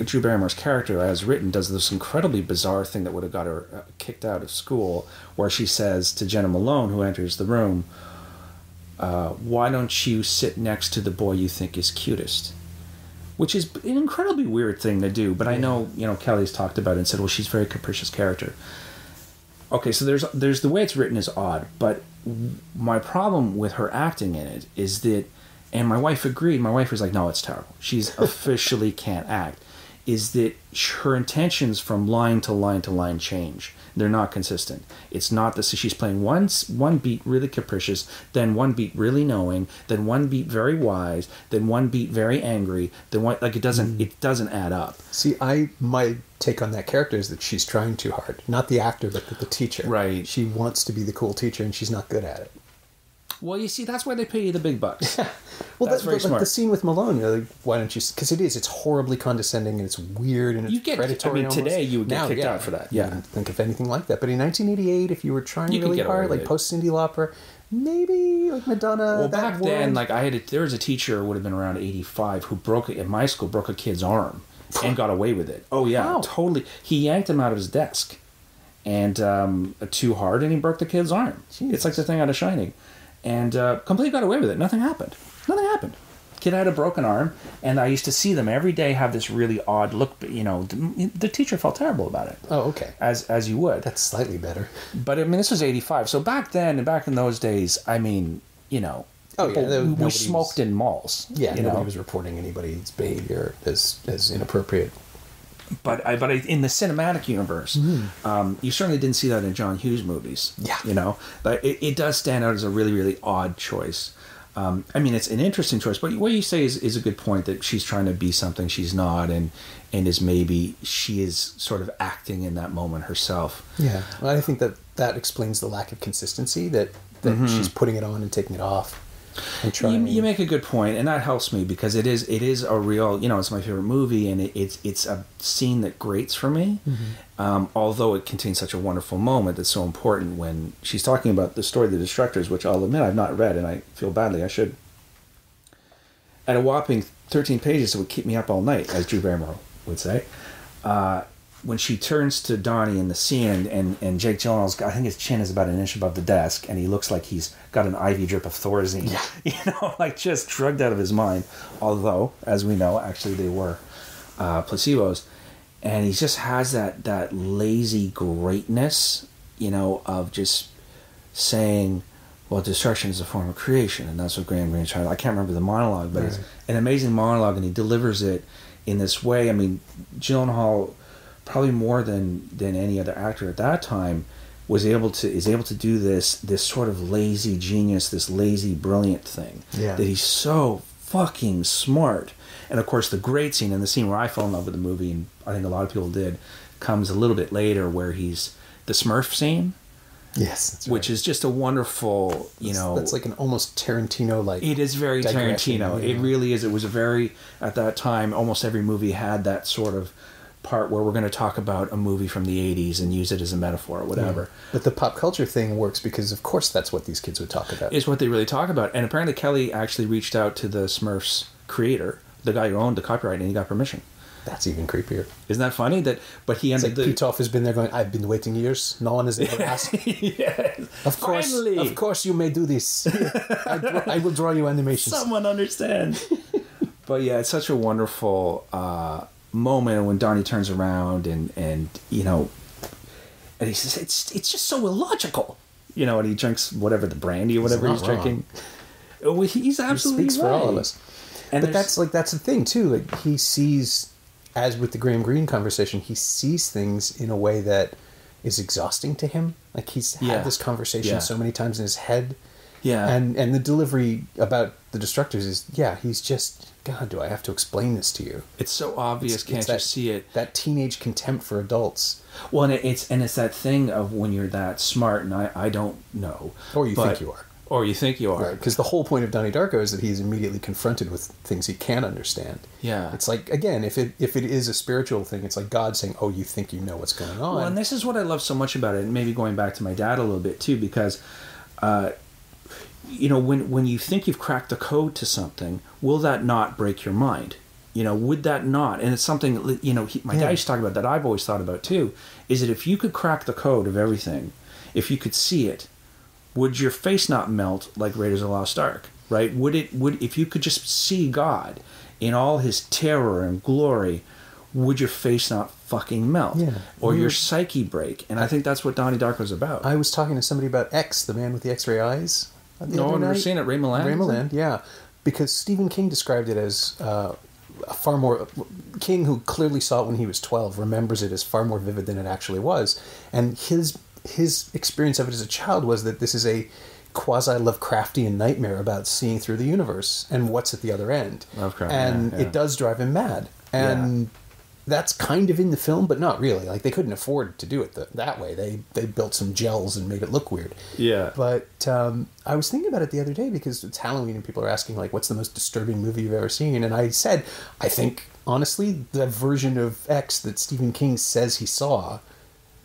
Drew Barrymore's character, as written, does this incredibly bizarre thing that would have got her kicked out of school, where she says to Jenna Malone, who enters the room, why don't you sit next to the boy you think is cutest? Which is an incredibly weird thing to do. But I know, Kelly's talked about it and said, well, she's a very capricious character. Okay, so there's the way it's written is odd, but my problem with her acting in it is that, and my wife agreed, my wife was like, no, it's terrible. She's officially can't act, is that her intentions from line to line to line change. They're not consistent. It's not this. She's playing one beat really capricious, then one beat really knowing, then one beat very wise, then one beat very angry, then one, it doesn't add up. See, my take on that character is that she's trying too hard. Not the actor, but the teacher. Right. She wants to be the cool teacher, and she's not good at it. Well, you see, that's why they pay you the big bucks. Well, that's very smart. The scene with Malone, why don't you... Because it's horribly condescending, and it's weird, and it's predatory almost. Today you would get kicked out for that. Yeah. I didn't think of anything like that. But in 1988, if you were trying really hard, like post-Cyndi Lauper, maybe like Madonna... Well, back then, there was a teacher who would have been around 85 who broke a kid's arm and got away with it. Oh, yeah, wow. Totally. He yanked him out of his desk and too hard, and he broke the kid's arm. Jeez. It's like the thing out of Shining. And completely got away with it. Nothing happened. Kid had a broken arm, and I used to see them every day have this really odd look. The teacher felt terrible about it. Oh, okay. As you would. That's slightly better. But this was 85. So back then, and back in those days, we smoked in malls. Yeah, nobody was reporting anybody's behavior as inappropriate. But in the cinematic universe, you certainly didn't see that in John Hughes movies. Yeah. But it does stand out as a really, really odd choice. I mean, it's an interesting choice, but what you say is a good point, that she's trying to be something she's not, and is maybe she is sort of acting in that moment herself. Yeah, well, I think that explains the lack of consistency, that she's putting it on and taking it off. And trying. You make a good point, and that helps me, because it is a real, it's my favorite movie, and it's a scene that grates for me. Although it contains such a wonderful moment that's so important when she's talking about the story of the Destructors, which I'll admit I've not read, and I feel badly, I should. At a whopping 13 pages, it would keep me up all night, as Drew Barrymore would say. When she turns to Donnie in the scene, and Jake Gyllenhaal's, I think his chin is about an inch above the desk, and he looks like he's got an IV drip of Thorazine. Yeah. Like just drugged out of his mind. Although, as we know, actually they were placebos. And he just has that lazy greatness, of just saying, well, destruction is a form of creation, and that's what Graham Greene's trying to... I can't remember the monologue, but it's an amazing monologue, and he delivers it in this way. I mean, Gyllenhaal, probably more than any other actor at that time, is able to do this sort of lazy genius, this lazy brilliant thing. Yeah. That he's so fucking smart. And of course, the great scene, and the scene where I fell in love with the movie, and I think a lot of people did, comes a little bit later, where he's the Smurf scene. Yes, that's right. Which is just a wonderful, That's like an almost Tarantino-like. It is very Tarantino. Yeah. It really is. It was at that time, almost every movie had that sort of part where we're going to talk about a movie from the 80s and use it as a metaphor or whatever. Yeah. But the pop culture thing works because, of course, that's what these kids would talk about. It's what they really talk about. And apparently Kelly actually reached out to the Smurfs creator, the guy who owned the copyright, and he got permission. That's even creepier. Isn't that funny? But he ended Pete Hoff has been there going, I've been waiting years. No one has ever asked. Yes. Of course you may do this. I will draw you animations. Someone understand. But yeah, it's such a wonderful moment when Donnie turns around and he says, it's just so illogical. And he drinks whatever, the brandy or whatever he's drinking. Well, he's absolutely he speaks right. for all of us. And but that's the thing too. Like, he sees, as with the Graham Greene conversation, he sees things in a way that is exhausting to him. Like, he's had this conversation so many times in his head. Yeah. And the delivery about the Destructors is, he's just, God, do I have to explain this to you? It's so obvious, can't you see it? That teenage contempt for adults. Well, and it's that thing of when you're that smart, and I don't know. Or you think you are. Or you think you are. Right, because the whole point of Donnie Darko is that he's immediately confronted with things he can't understand. Yeah. It's like, again, if it is a spiritual thing, it's like God saying, oh, you think you know what's going on. Well, and this is what I love so much about it, and maybe going back to my dad a little bit too, because when you think you've cracked the code to something, will that not break your mind? Would that not? And it's something, my dad used to talk about that I've always thought about too, is that if you could crack the code of everything, if you could see it, would your face not melt like Raiders of the Lost Ark? Right? Would if you could just see God in all his terror and glory, would your face not fucking melt? Yeah. Or your psyche break? And I think that's what Donnie Darko's about. I was talking to somebody about X, the man with the X-ray eyes. No, I've never seen it. Ray Milland? Ray Milland, yeah. Because Stephen King described it as a far more... King, who clearly saw it when he was 12, remembers it as far more vivid than it actually was. And his experience of it as a child was that this is a quasi-Lovecraftian nightmare about seeing through the universe and what's at the other end. Lovecraft, and it does drive him mad. And that's kind of in the film, but not really. Like, they couldn't afford to do it that way. They built some gels and made it look weird. Yeah. But I was thinking about it the other day because it's Halloween and people are asking, like, what's the most disturbing movie you've ever seen? And I said, I think, honestly, the version of X that Stephen King says he saw,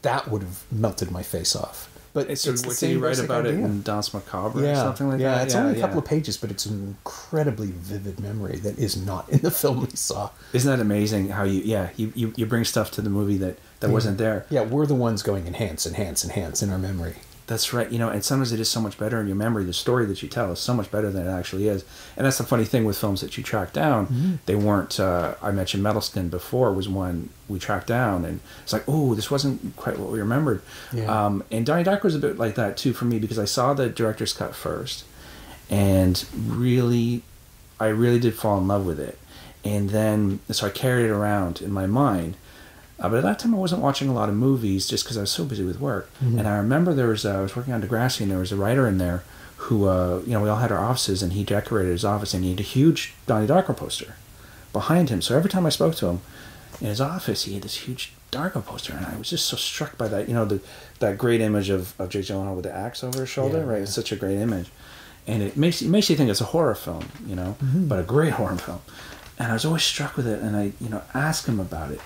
that would have melted my face off. But it's the same. Did you write about it in Danse Macabre or something like that? Yeah, it's only a couple of pages, but it's an incredibly vivid memory that is not in the film we saw. Isn't that amazing how you bring stuff to the movie that wasn't there? Yeah, we're the ones going enhance in our memory. That's right. And sometimes it is so much better in your memory. The story that you tell is so much better than it actually is. And that's the funny thing with films that you track down. Mm-hmm. They weren't, I mentioned Metal Skin before, was one we tracked down. And it's like, oh, this wasn't quite what we remembered. Yeah. And Donnie Darko was a bit like that, too, for me, because I saw the director's cut first. And I really did fall in love with it. And then, so I carried it around in my mind. But at that time, I wasn't watching a lot of movies just because I was so busy with work. Mm-hmm. And I remember I was working on Degrassi, and there was a writer in there who we all had our offices, and he decorated his office, and he had a huge Donnie Darko poster behind him. So every time I spoke to him in his office, he had this huge Darko poster, and I was just so struck by that. That great image of Jake Gyllenhaal with the axe over his shoulder, right? It's such a great image, and it makes you think it's a horror film, but a great horror film. And I was always struck with it, and I asked him about it,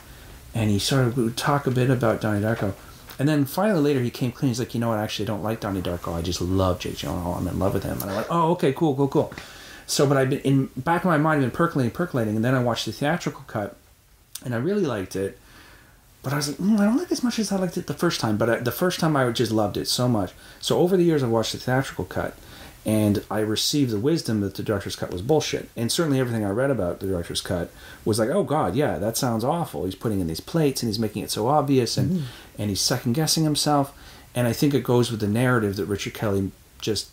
and he sort of would talk a bit about Donnie Darko. And then finally later he came clean. He's like, what, actually I don't like Donnie Darko. I just love Jake Gyllenhaal. I'm in love with him. And I went, oh, okay, cool. So, but I've been, in back of my mind, I've been percolating. And then I watched the theatrical cut, and I really liked it. But I was like, I don't like it as much as I liked it the first time. But the first time I just loved it so much. So over the years I've watched the theatrical cut, and I received the wisdom that the director's cut was bullshit. And certainly everything I read about the director's cut was like, oh God, yeah, that sounds awful. He's putting in these plates, and he's making it so obvious, and he's second-guessing himself. And I think it goes with the narrative that Richard Kelly just...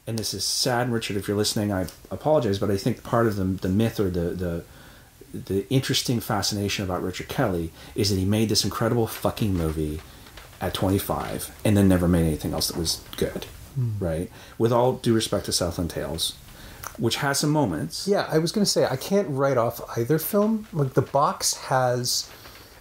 And this is sad, Richard, if you're listening, I apologize, but I think part of the myth or the interesting fascination about Richard Kelly is that he made this incredible fucking movie at 25 and then never made anything else that was good. Right? With all due respect to Southland Tales, which has some moments. Yeah, I was going to say, I can't write off either film. Like, The Box has...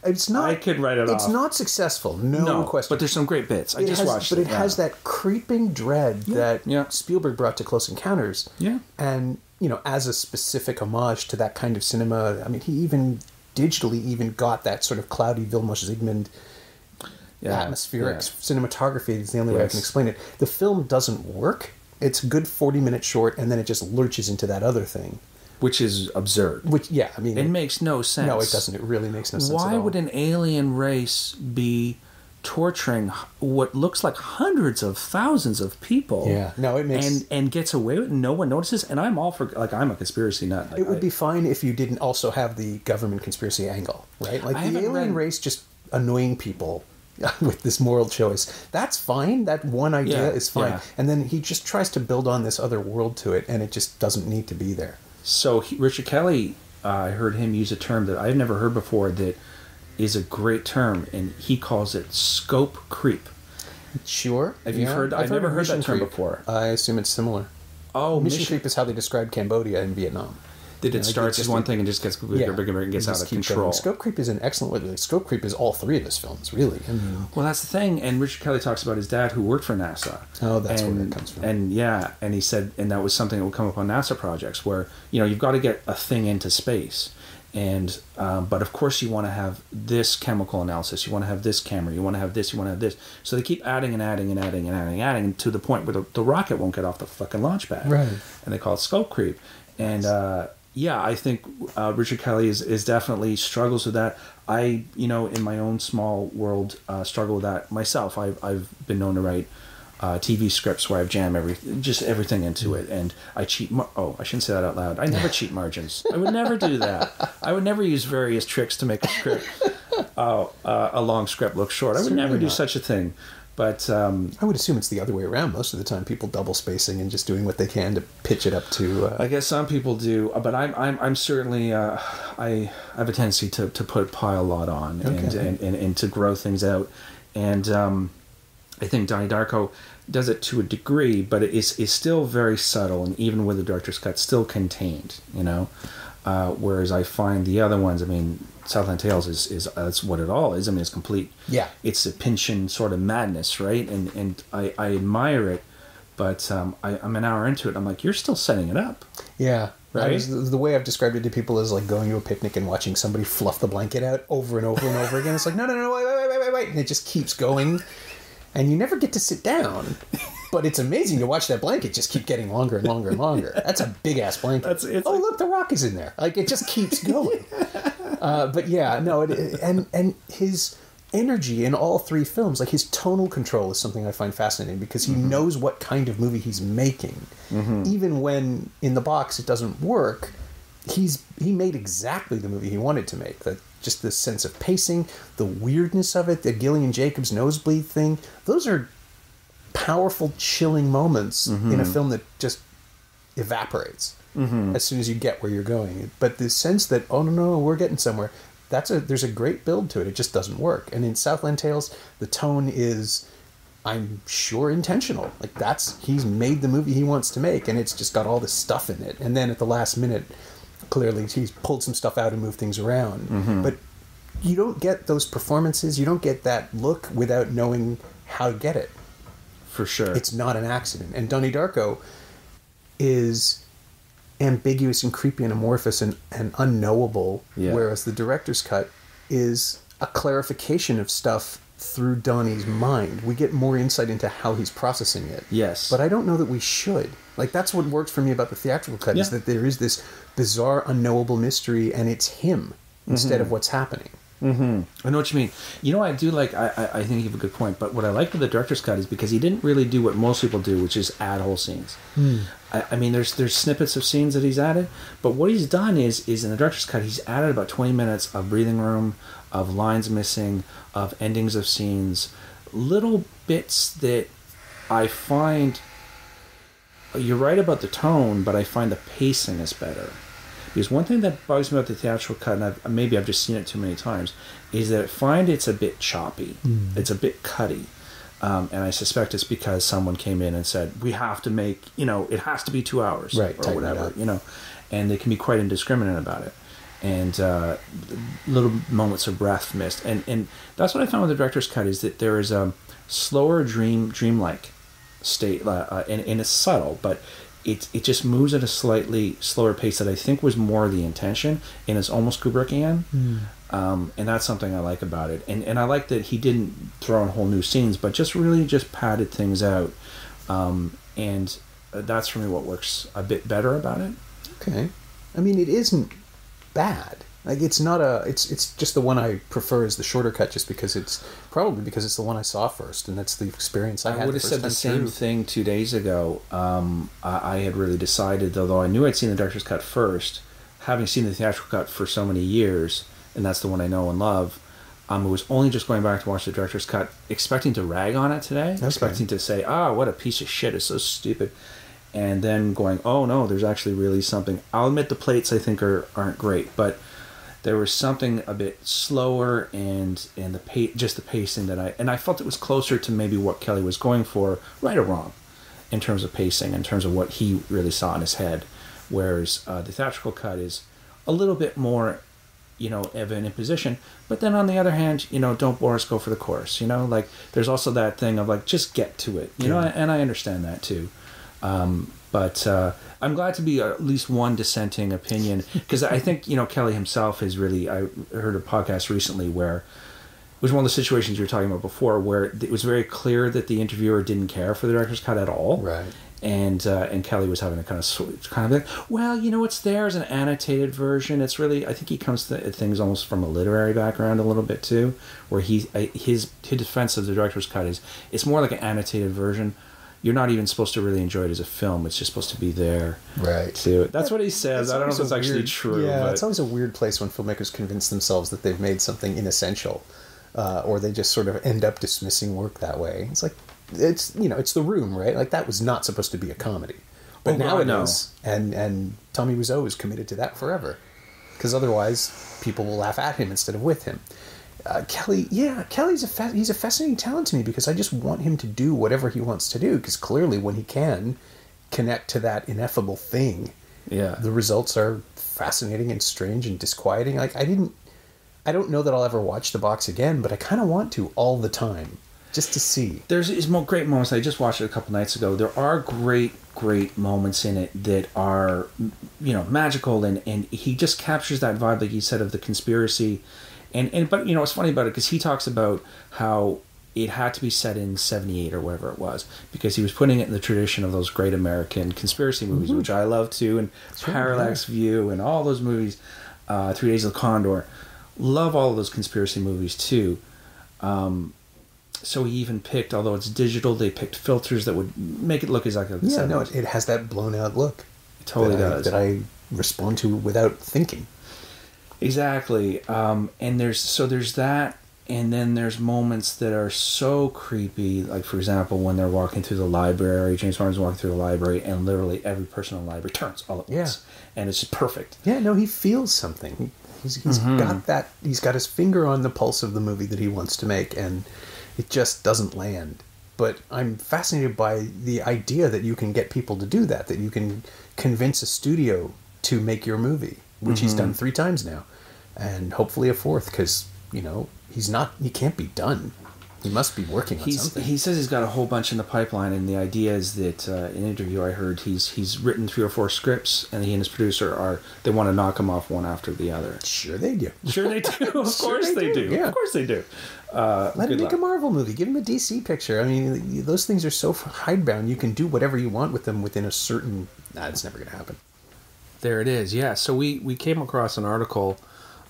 It's not... I could write it off. It's not successful, no question. But there's some great bits. I just watched it. But it has that creeping dread that Spielberg brought to Close Encounters. Yeah. And, as a specific homage to that kind of cinema, I mean, he even digitally got that sort of cloudy Vilmos Zsigmond atmospheric cinematography is the only way I can explain it. The film doesn't work. It's a good 40-minute short, and then it just lurches into that other thing. Which is absurd. It makes no sense. No, it doesn't. It really makes no sense Why at all. would an alien race be torturing what looks like hundreds of thousands of people? Yeah. No, it makes... And gets away with it, and no one notices? And I'm all for... I'm a conspiracy nut. It would be fine if you didn't also have the government conspiracy angle, right? Like, the alien race just annoying people with this moral choice. That's fine. That one idea is fine. Yeah. And then he just tries to build on this other world to it, and it just doesn't need to be there. So Richard Kelly, I heard him use a term that I've never heard before that is a great term, and he calls it scope creep. Sure. Have you heard? I've never heard that term before. I assume it's similar. Oh, mission creep is how they described Cambodia and Vietnam. That it starts as one thing and just gets bigger and gets out of control. Going. Scope creep is an excellent word. Scope creep is all three of his films, really. I mean, well, that's the thing. And Richard Kelly talks about his dad who worked for NASA. Oh, that's where that comes from. And he said, and that was something that would come up on NASA projects where, you've got to get a thing into space. And but of course you want to have this chemical analysis, you want to have this camera, you want to have this, you want to have this. So they keep adding to the point where the rocket won't get off the fucking launch pad. Right. And they call it scope creep. And I think Richard Kelly is definitely struggles with that. I, in my own small world, struggle with that myself. I've been known to write TV scripts where I've jammed everything into it, and I cheat. I shouldn't say that out loud. I never cheat margins. I would never do that. I would never use various tricks to make a script, a long script look short. I would never do such a thing. But I would assume it's the other way around. Most of the time, people double spacing and just doing what they can to pitch it up to. I guess some people do, but I'm certainly I have a tendency to pile a lot on and to grow things out, and I think Donnie Darko does it to a degree, but it is still very subtle, and even with the director's cut, still contained. Whereas I find the other ones, I mean, Southland Tales is that's what it all is. I mean, it's complete. Yeah. It's a Pynchon sort of madness, right? And I admire it, but I'm an hour into it. I'm like, you're still setting it up. Yeah. Right. The way I've described it to people is like going to a picnic and watching somebody fluff the blanket out over and over and over again. It's like, no, wait, and it just keeps going, and you never get to sit down. But it's amazing to watch that blanket just keep getting longer and longer and longer. That's a big ass blanket. Look, the Rock is in there. Like, it just keeps going. But yeah, no, and his energy in all three films, like his tonal control is something I find fascinating because he knows what kind of movie he's making. Mm-hmm. Even when in The Box it doesn't work, he made exactly the movie he wanted to make. Just the sense of pacing, the weirdness of it, the Gillian Jacobs nosebleed thing. Those are powerful, chilling moments in a film that just evaporates as soon as you get where you're going. But the sense that, oh no, we're getting somewhere, there's a great build to it. It just doesn't work. And in Southland Tales, the tone is I'm sure intentional. Like he's made the movie he wants to make, and it's just got all this stuff in it. And then at the last minute, clearly he's pulled some stuff out and moved things around. Mm-hmm. But you don't get those performances, you don't get that look without knowing how to get it. For sure. It's not an accident. And Donnie Darko is ambiguous and creepy and amorphous and unknowable, whereas the director's cut is a clarification of stuff through Donnie's mind. We get more insight into how he's processing it. Yes. But I don't know that we should. Like, that's what worked for me about the theatrical cut, is that there is this bizarre, unknowable mystery, and it's him instead of what's happening. Mm-hmm. I know what you mean. You know, I do like, I think you have a good point, but what I like with the director's cut is because he didn't really do what most people do, which is add whole scenes. I mean, there's snippets of scenes that he's added, but what he's done is in the director's cut, he's added about 20 minutes of breathing room, of lines missing, of endings of scenes, little bits that I find, you're right about the tone, but I find the pacing is better. Because one thing that bugs me about the theatrical cut, and maybe I've just seen it too many times, is that I find it's a bit choppy. It's a bit cutty. And I suspect it's because someone came in and said, we have to make, it has to be 2 hours. Right, or whatever, And they can be quite indiscriminate about it. And little moments of breath missed. And that's what I found with the director's cut, is that there is a slower dreamlike state, and it's subtle, but it just moves at a slightly slower pace that I think was more the intention, and it's almost Kubrickian. And that's something I like about it. And I like that he didn't throw in whole new scenes, but just really just padded things out. And that's for me what works a bit better about it. Okay. I mean, it isn't bad. Like, it's not it's just the one I prefer is the shorter cut, just because it's the one I saw first, and that's the experience I had. I would have said the same thing 2 days ago. I had really decided, although I knew I'd seen the director's cut first, having seen the theatrical cut for so many years, and that's the one I know and love, I was only just going back to watch the director's cut, expecting to rag on it today, expecting to say, what a piece of shit, it's so stupid. And then going, oh no, there's actually really something. I'll admit the plates I think aren't great, but there was something a bit slower and just the pacing that I felt it was closer to maybe what Kelly was going for, right or wrong, in terms of pacing, in terms of what he really saw in his head. Whereas the theatrical cut is a little bit more, of an imposition. But then on the other hand, don't bore us, go for the chorus. Like, there's also that thing of like, just get to it. And I understand that too. But I'm glad to be at least one dissenting opinion, because I think, Kelly himself is really, I heard a podcast recently where it was one of the situations you were talking about before, where it was very clear that the interviewer didn't care for the director's cut at all. Right. And Kelly was having a kind of like, well, it's there as an annotated version. It's really, I think he comes to things almost from a literary background a little bit too, where his defense of the director's cut is, it's more like an annotated version. You're not even supposed to really enjoy it as a film. It's just supposed to be there. Right. That's what he says. I don't know if it's actually true. Yeah, but it's always a weird place when filmmakers convince themselves that they've made something inessential, or they just sort of end up dismissing work that way. It's like, it's The Room, right? Like, that was not supposed to be a comedy. But now it is. And Tommy Wiseau is committed to that forever. Because otherwise, people will laugh at him instead of with him. Kelly's he's a fascinating talent to me, because I just want him to do whatever he wants to do, because clearly when he can connect to that ineffable thing, the results are fascinating and strange and disquieting. Like, I don't know that I'll ever watch The Box again, but I kind of want to all the time, just to see. There's great moments. I just watched it a couple nights ago. There are great moments in it that are, magical, and he just captures that vibe, like you said, of the conspiracy. But what's funny about it, because he talks about how it had to be set in 1978 or whatever it was, because he was putting it in the tradition of those great American conspiracy movies, which I love too, and Parallax View and all those movies, 3 Days of the Condor. Love all of those conspiracy movies too. So he even picked, although it's digital, they picked filters that would make it look exactly like the 70s. No, it has that blown out look. It totally does. That I respond to without thinking. Exactly. And there's that, and then there's moments that are so creepy, like, for example, when they're walking through the library, James Harden's walking through the library, and literally every person in the library turns all at once. And it's just perfect. Yeah, no, he feels something. He's got that, he's got his finger on the pulse of the movie that he wants to make, and it just doesn't land. but I'm fascinated by the idea that you can get people to do that you can convince a studio to make your movie, which he's done 3 times now, and hopefully a 4th, because, you know, he can't be done. He must be working on something. He says he's got a whole bunch in the pipeline, and the idea is that in an interview I heard he's written 3 or 4 scripts, and he and his producer they want to knock them off one after the other. Sure they do. Sure they do. Of course they do. Yeah. Of course they do. Let him make a Marvel movie. Give him a DC picture. I mean, those things are so hidebound. You can do whatever you want with them within a certain... it's never going to happen. There it is. Yeah. So we came across an article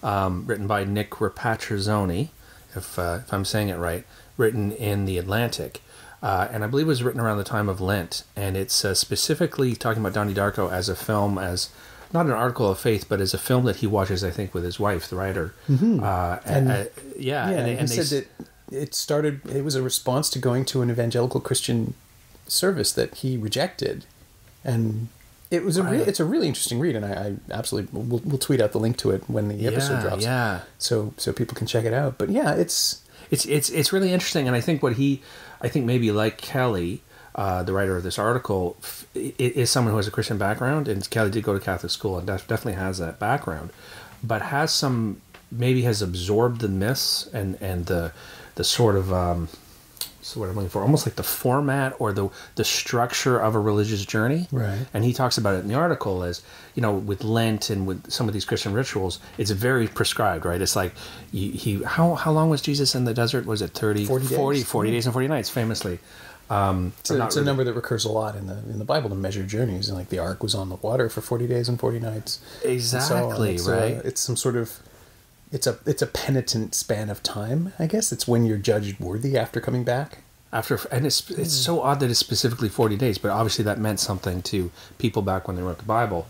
written by Nick Rapatrizzoni, if I'm saying it right, written in The Atlantic. And I believe it was written around the time of Lent. And it's specifically talking about Donnie Darko as a film, as not an article of faith, but as a film that he watches, I think, with his wife, the writer. Mm-hmm. And he said that it was a response to going to an evangelical Christian service that he rejected. And it was it's a really interesting read, and I absolutely we'll tweet out the link to it when the episode drops. Yeah. So people can check it out. But yeah, it's really interesting, and I think maybe like Kelly, the writer of this article, is someone who has a Christian background, and Kelly did go to Catholic school and definitely has that background, but has absorbed the myths and the sort of so what I'm looking for, almost like the format or the structure of a religious journey. Right. And he talks about it in the article as, you know, with Lent and with some of these Christian rituals, it's very prescribed, right? It's like, how long was Jesus in the desert? Was it 40 days and 40 nights, famously? It's a number that recurs a lot in the Bible to measure journeys. And like the ark was on the water for 40 days and 40 nights. Exactly, so right? It's some sort of... It's a penitent span of time, I guess. It's when you're judged worthy after coming back. It's so odd that it's specifically 40 days, but obviously that meant something to people back when they wrote the Bible.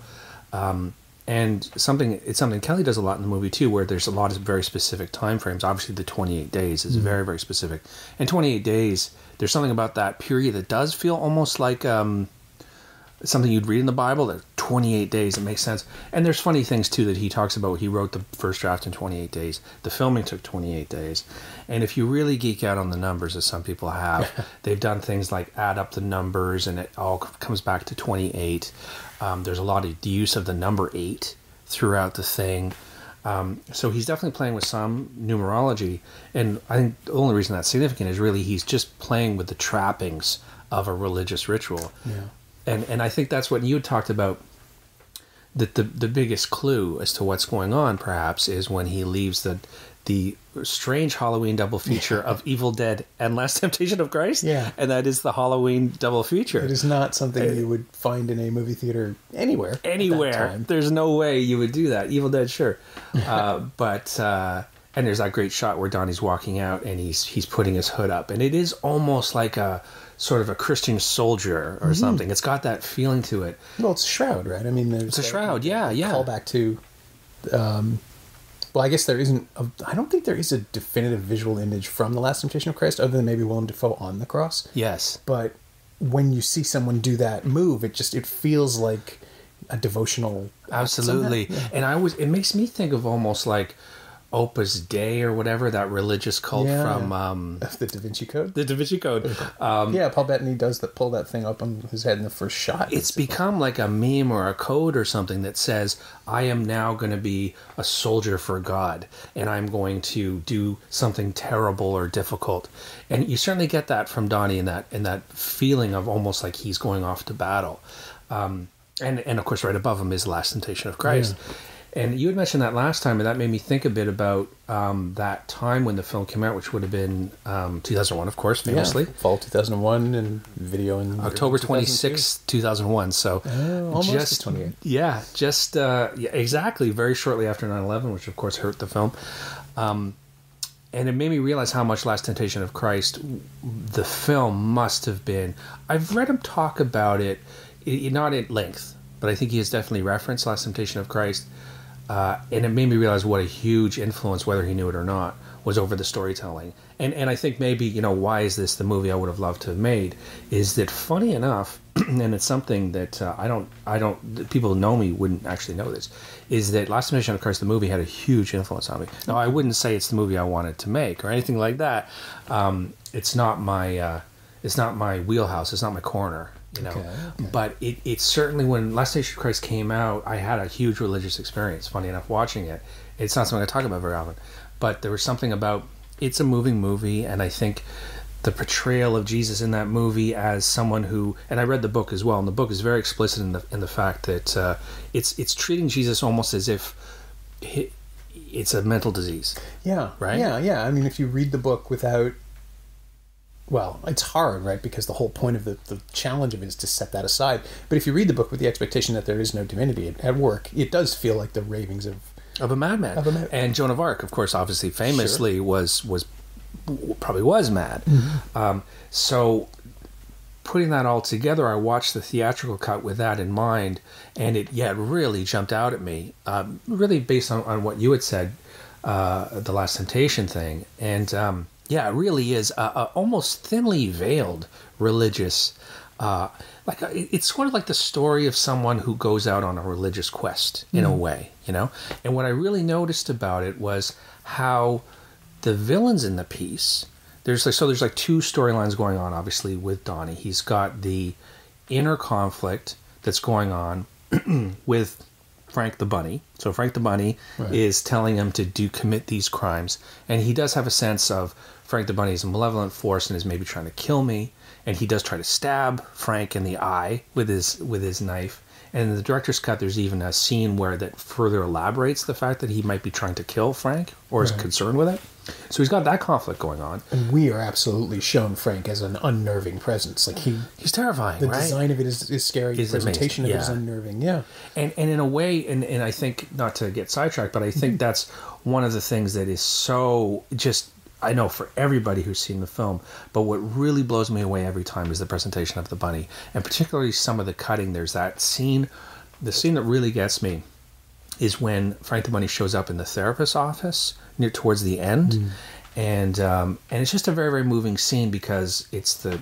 And it's something Kelly does a lot in the movie too, where there's a lot of very specific time frames. Obviously the 28 days is very, very specific. And 28 days, there's something about that period that does feel almost like something you'd read in the Bible, that 28 days, it makes sense. And there's funny things too that he talks about. He wrote the first draft in 28 days. The filming took 28 days. And if you really geek out on the numbers, as some people have, they've done things like add up the numbers and it all comes back to 28. There's a lot of the use of the number 8 throughout the thing. So he's definitely playing with some numerology. And I think the only reason that's significant is really he's just playing with the trappings of a religious ritual. Yeah. And I think that's what you talked about, that the biggest clue as to what's going on, perhaps, is when he leaves the strange Halloween double feature of Evil Dead and Last Temptation of Christ. Yeah. And that is the Halloween double feature. It is not something you would find in a movie theater anywhere. There's no way you would do that. Evil Dead, sure. And there's that great shot where Donnie's walking out and he's putting his hood up. And it is almost like a sort of a Christian soldier or something. It's got that feeling to it. Well, it's a shroud, right? I mean, it's a shroud, yeah. Call back to... well, I guess there isn't... I don't think there is a definitive visual image from The Last Temptation of Christ, other than maybe Willem Dafoe on the cross. Yes. But when you see someone do that move, it feels like a devotional... Absolutely. Yeah. And it makes me think of almost like Opus Dei or whatever, that religious cult from... the Da Vinci Code? The Da Vinci Code. Paul Bettany does pull that thing up on his head in the first shot. It's become like a meme or a code or something that says, I am now going to be a soldier for God, and I'm going to do something terrible or difficult. And you certainly get that from Donnie in that feeling of almost like he's going off to battle. And of course, right above him is The Last Temptation of Christ. Yeah. And you had mentioned that last time, and that made me think a bit about that time when the film came out, which would have been 2001, of course, famously. Yeah, fall 2001, and video in October 26, 2001. So almost just 28. Yeah, exactly. Very shortly after 9/11, which of course hurt the film. And it made me realize how much Last Temptation of Christ, the film, must have been. I've read him talk about it, not at length, but I think he has definitely referenced Last Temptation of Christ. And it made me realize what a huge influence, whether he knew it or not, was over the storytelling. And I think maybe, why is this the movie I would have loved to have made, is that funny enough, and it's something that people who know me wouldn't actually know this, is that Last Temptation of Christ, the movie, had a huge influence on me. Now, I wouldn't say it's the movie I wanted to make or anything like that. It's not my it's not my wheelhouse. It's not my corner, you know. Okay. But it certainly, when Last Station of Christ came out, I had a huge religious experience. Funny enough, watching it, it's not something I talk about very often, but there was something about, it's a moving movie, and I think the portrayal of Jesus in that movie as someone who, and I read the book as well, and the book is very explicit in the fact that it's treating Jesus almost as if it's a mental disease. Yeah. Right? Yeah. I mean, if you read the book without, well, it's hard, right? Because the whole point of the challenge of it is to set that aside. But if you read the book with the expectation that there is no divinity at work, it does feel like the ravings of a madman. And Joan of Arc, of course, obviously, famously was probably was mad. Mm-hmm. So putting that all together, I watched the theatrical cut with that in mind, and it really jumped out at me, really based on what you had said, the Last Temptation thing. And it really is a almost thinly veiled religious, it's sort of like the story of someone who goes out on a religious quest in a way, you know. And what I really noticed about it was how the villains in the piece, there's like two storylines going on, obviously, with Donnie. He's got the inner conflict that's going on with Frank the Bunny. So Frank the Bunny is telling him to commit these crimes, and he does have a sense of Frank the Bunny is a malevolent force and is maybe trying to kill me, and he does try to stab Frank in the eye with his knife. And in the director's cut, there's even a scene where that further elaborates the fact that he might be trying to kill Frank or is concerned with it. So he's got that conflict going on. And we are absolutely shown Frank as an unnerving presence. Like he's terrifying, the right? design of it is scary. The presentation amazing. Of it is unnerving, yeah. And in a way, and I think, not to get sidetracked, but I think that's one of the things that is so just, I know for everybody who's seen the film, but what really blows me away every time is the presentation of the bunny. And particularly some of the cutting. There's that scene, the scene that really gets me is when Frank the Bunny shows up in the therapist's office near towards the end, and it's just a very, very moving scene because it's the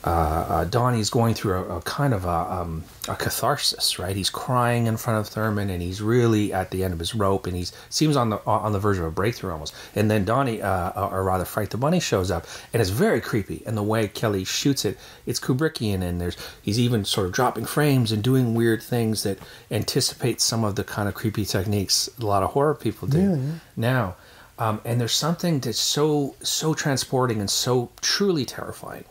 Donnie's going through a kind of a catharsis, right? He's crying in front of Thurman, and he's really at the end of his rope, and he seems on the verge of a breakthrough almost. And then Donnie, or rather Frank the Bunny, shows up, and it's very creepy. And the way Kelly shoots it, it's Kubrickian, and he's even sort of dropping frames and doing weird things that anticipate some of the kind of creepy techniques a lot of horror people do now. And there's something that's so transporting and so truly terrifying.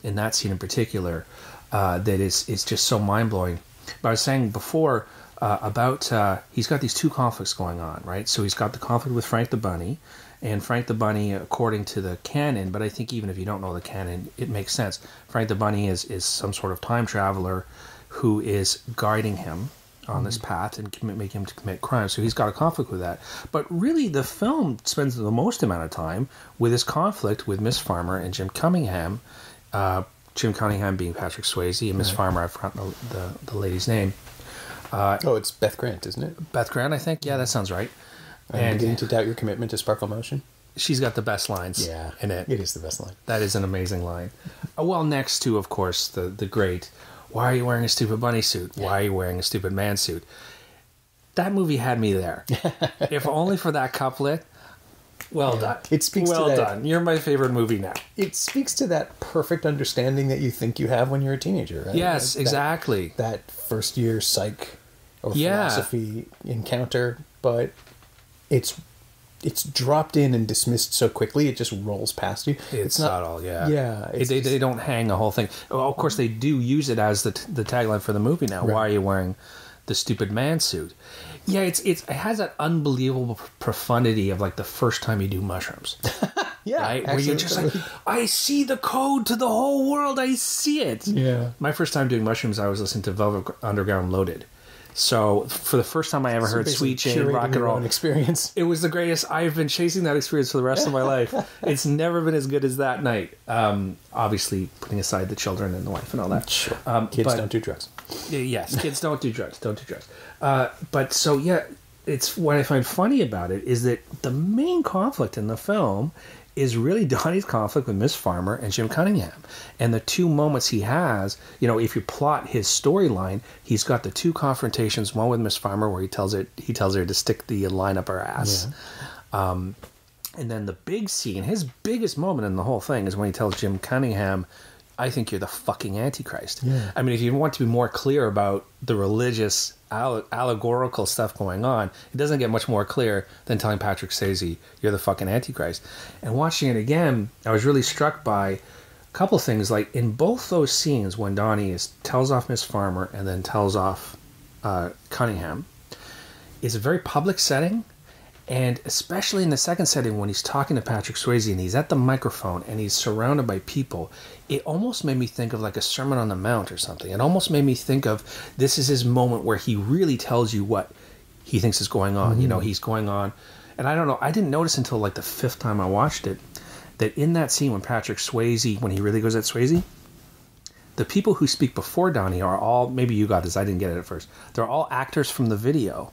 In that scene in particular, that is just so mind-blowing. But I was saying before about he's got these two conflicts going on, right? So he's got the conflict with Frank the Bunny, and Frank the Bunny, according to the canon, but I think even if you don't know the canon, it makes sense. Frank the Bunny is some sort of time traveler who is guiding him on this path and make him to commit crimes. So he's got a conflict with that. But really, the film spends the most amount of time with his conflict with Miss Farmer and Jim Cunningham. Jim Cunningham being Patrick Swayze, and Miss Farmer, I've forgotten the lady's name. It's Beth Grant, isn't it? Beth Grant, I think. Yeah, that sounds right. I'm beginning to doubt your commitment to Sparkle Motion. She's got the best lines in it. It is the best line. That is an amazing line. Well, next to, of course, the great, why are you wearing a stupid bunny suit? Why are you wearing a stupid man suit? That movie had me there. If only for that couplet. Well done. It speaks well to that. done. You're my favorite movie now. It speaks to that perfect understanding that you think you have when you're a teenager, right? Yes, exactly. That first year psych or philosophy encounter, but it's dropped in and dismissed so quickly it just rolls past you. It's not subtle, Yeah. They don't hang the whole thing. Well, of course, they do use it as the tagline for the movie now. Right. Why are you wearing the stupid man suit? Yeah, it has that unbelievable profundity of like the first time you do mushrooms. Yeah, right? Where you're just like, I see the code to the whole world. I see it. Yeah. My first time doing mushrooms, I was listening to Velvet Underground Loaded. So for the first time I ever heard Sweet Jane rock and roll experience, it was the greatest. I've been chasing that experience for the rest of my life. It's never been as good as that night. Obviously, putting aside the children and the wife and all that. Sure. Kids don't do drugs. Yes, kids don't do drugs. Don't do drugs. But so yeah, it's what I find funny about it is that the main conflict in the film is really Donnie's conflict with Miss Farmer and Jim Cunningham. And the two moments he has, if you plot his storyline, he's got the two confrontations, one with Miss Farmer where he tells her to stick the line up her ass. Yeah. And then the big scene, his biggest moment in the whole thing is when he tells Jim Cunningham, I think you're the fucking Antichrist. Yeah. I mean, if you want to be more clear about the religious, allegorical stuff going on, it doesn't get much more clear than telling Patrick Swayze, you're the fucking Antichrist. And watching it again, I was really struck by a couple things. Like, in both those scenes, when Donnie tells off Miss Farmer and then tells off Cunningham, it's a very public setting. And especially in the second setting, when he's talking to Patrick Swayze and he's at the microphone and he's surrounded by people, it almost made me think of like a Sermon on the Mount or something. It almost made me think of, this is his moment where he really tells you what he thinks is going on. You know, he's going on. And I don't know, I didn't notice until like the fifth time I watched it, that in that scene when Patrick Swayze, when he really goes at Swayze, the people who speak before Donnie are all, maybe you got this, I didn't get it at first, they're all actors from the video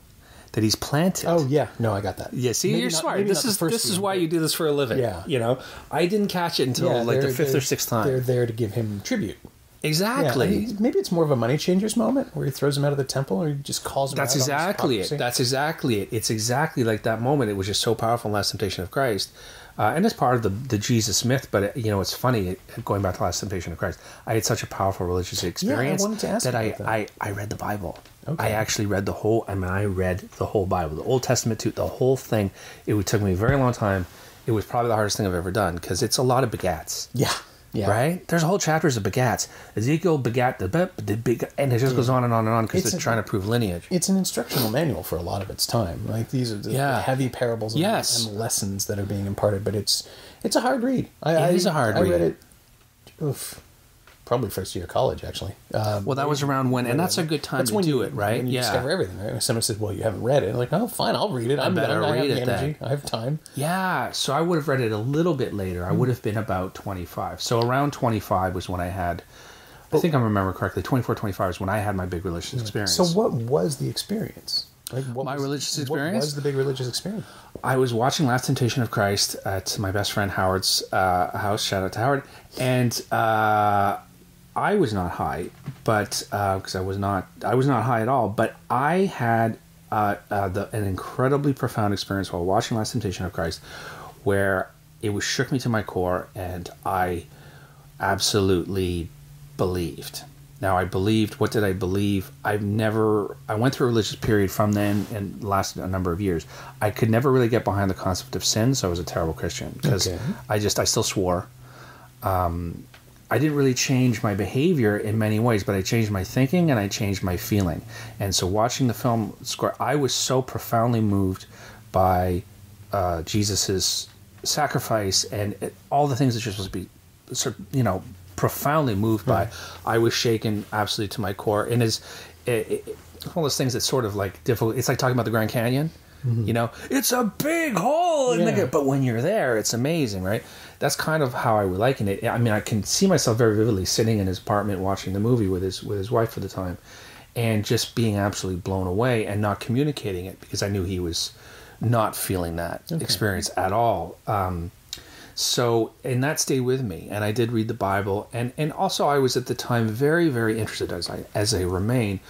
that he's planted. Oh yeah, no, I got that. Yeah, see, maybe you're smart. This is why you do this for a living. Yeah, you know, I didn't catch it until like the fifth or sixth time. They're there to give him tribute. Exactly. Yeah, maybe it's more of a money changers moment where he throws him out of the temple or he just calls him. That's exactly it. That's exactly it. It's exactly like that moment. It was just so powerful in Last Temptation of Christ. And it's part of the Jesus myth, but you know, it's funny, going back to Last Temptation of Christ, I had such a powerful religious experience I wanted to ask that I read the Bible. Okay. I actually read I read the whole Bible, the Old Testament too, the whole thing. It took me a very long time. It was probably the hardest thing I've ever done because it's a lot of begats. Yeah. Right? There's whole chapters of begats. Ezekiel begat the big, and it just goes on and on and on because they're trying to prove lineage. It's an instructional manual for a lot of its time. Like these are the heavy parables and lessons that are being imparted, but it's a hard read. It is a hard read. I read it probably first year of college, actually. Well, that was around when, and that's a good time to do it, right? When you discover everything, right? When someone says, well, you haven't read it. I'm like, oh, fine, I'll read it. I have the energy. I have time. Yeah, so I would have read it a little bit later. I would have been about 25. So around 25 was when I had, I think I remember correctly, 24, 25 is when I had my big religious experience. So what was the experience? Like, religious experience? What was the big religious experience? I was watching Last Temptation of Christ at my best friend Howard's house. Shout out to Howard. And I was not high, but because I was not high at all. But I had an incredibly profound experience while watching Last Temptation of Christ, where it shook me to my core, and I absolutely believed. Now, I believed. What did I believe? I went through a religious period from then and lasted a number of years. I could never really get behind the concept of sin, so I was a terrible Christian because I still swore. I didn't really change my behavior in many ways, but I changed my thinking and I changed my feeling. And so watching the film score, I was so profoundly moved by Jesus's sacrifice and all the things that you're supposed to be, profoundly moved by. I was shaken absolutely to my core. And it's one of those things that's sort of like difficult. It's like talking about the Grand Canyon. Mm-hmm. You know, it's a big hole, but when you're there, it's amazing, right? That's kind of how I would liken it. I mean, I can see myself very vividly sitting in his apartment watching the movie with his wife at the time, and just being absolutely blown away and not communicating it because I knew he was not feeling that experience at all. So, and that stayed with me, and I did read the Bible, and also I was at the time very, very interested, as I remain,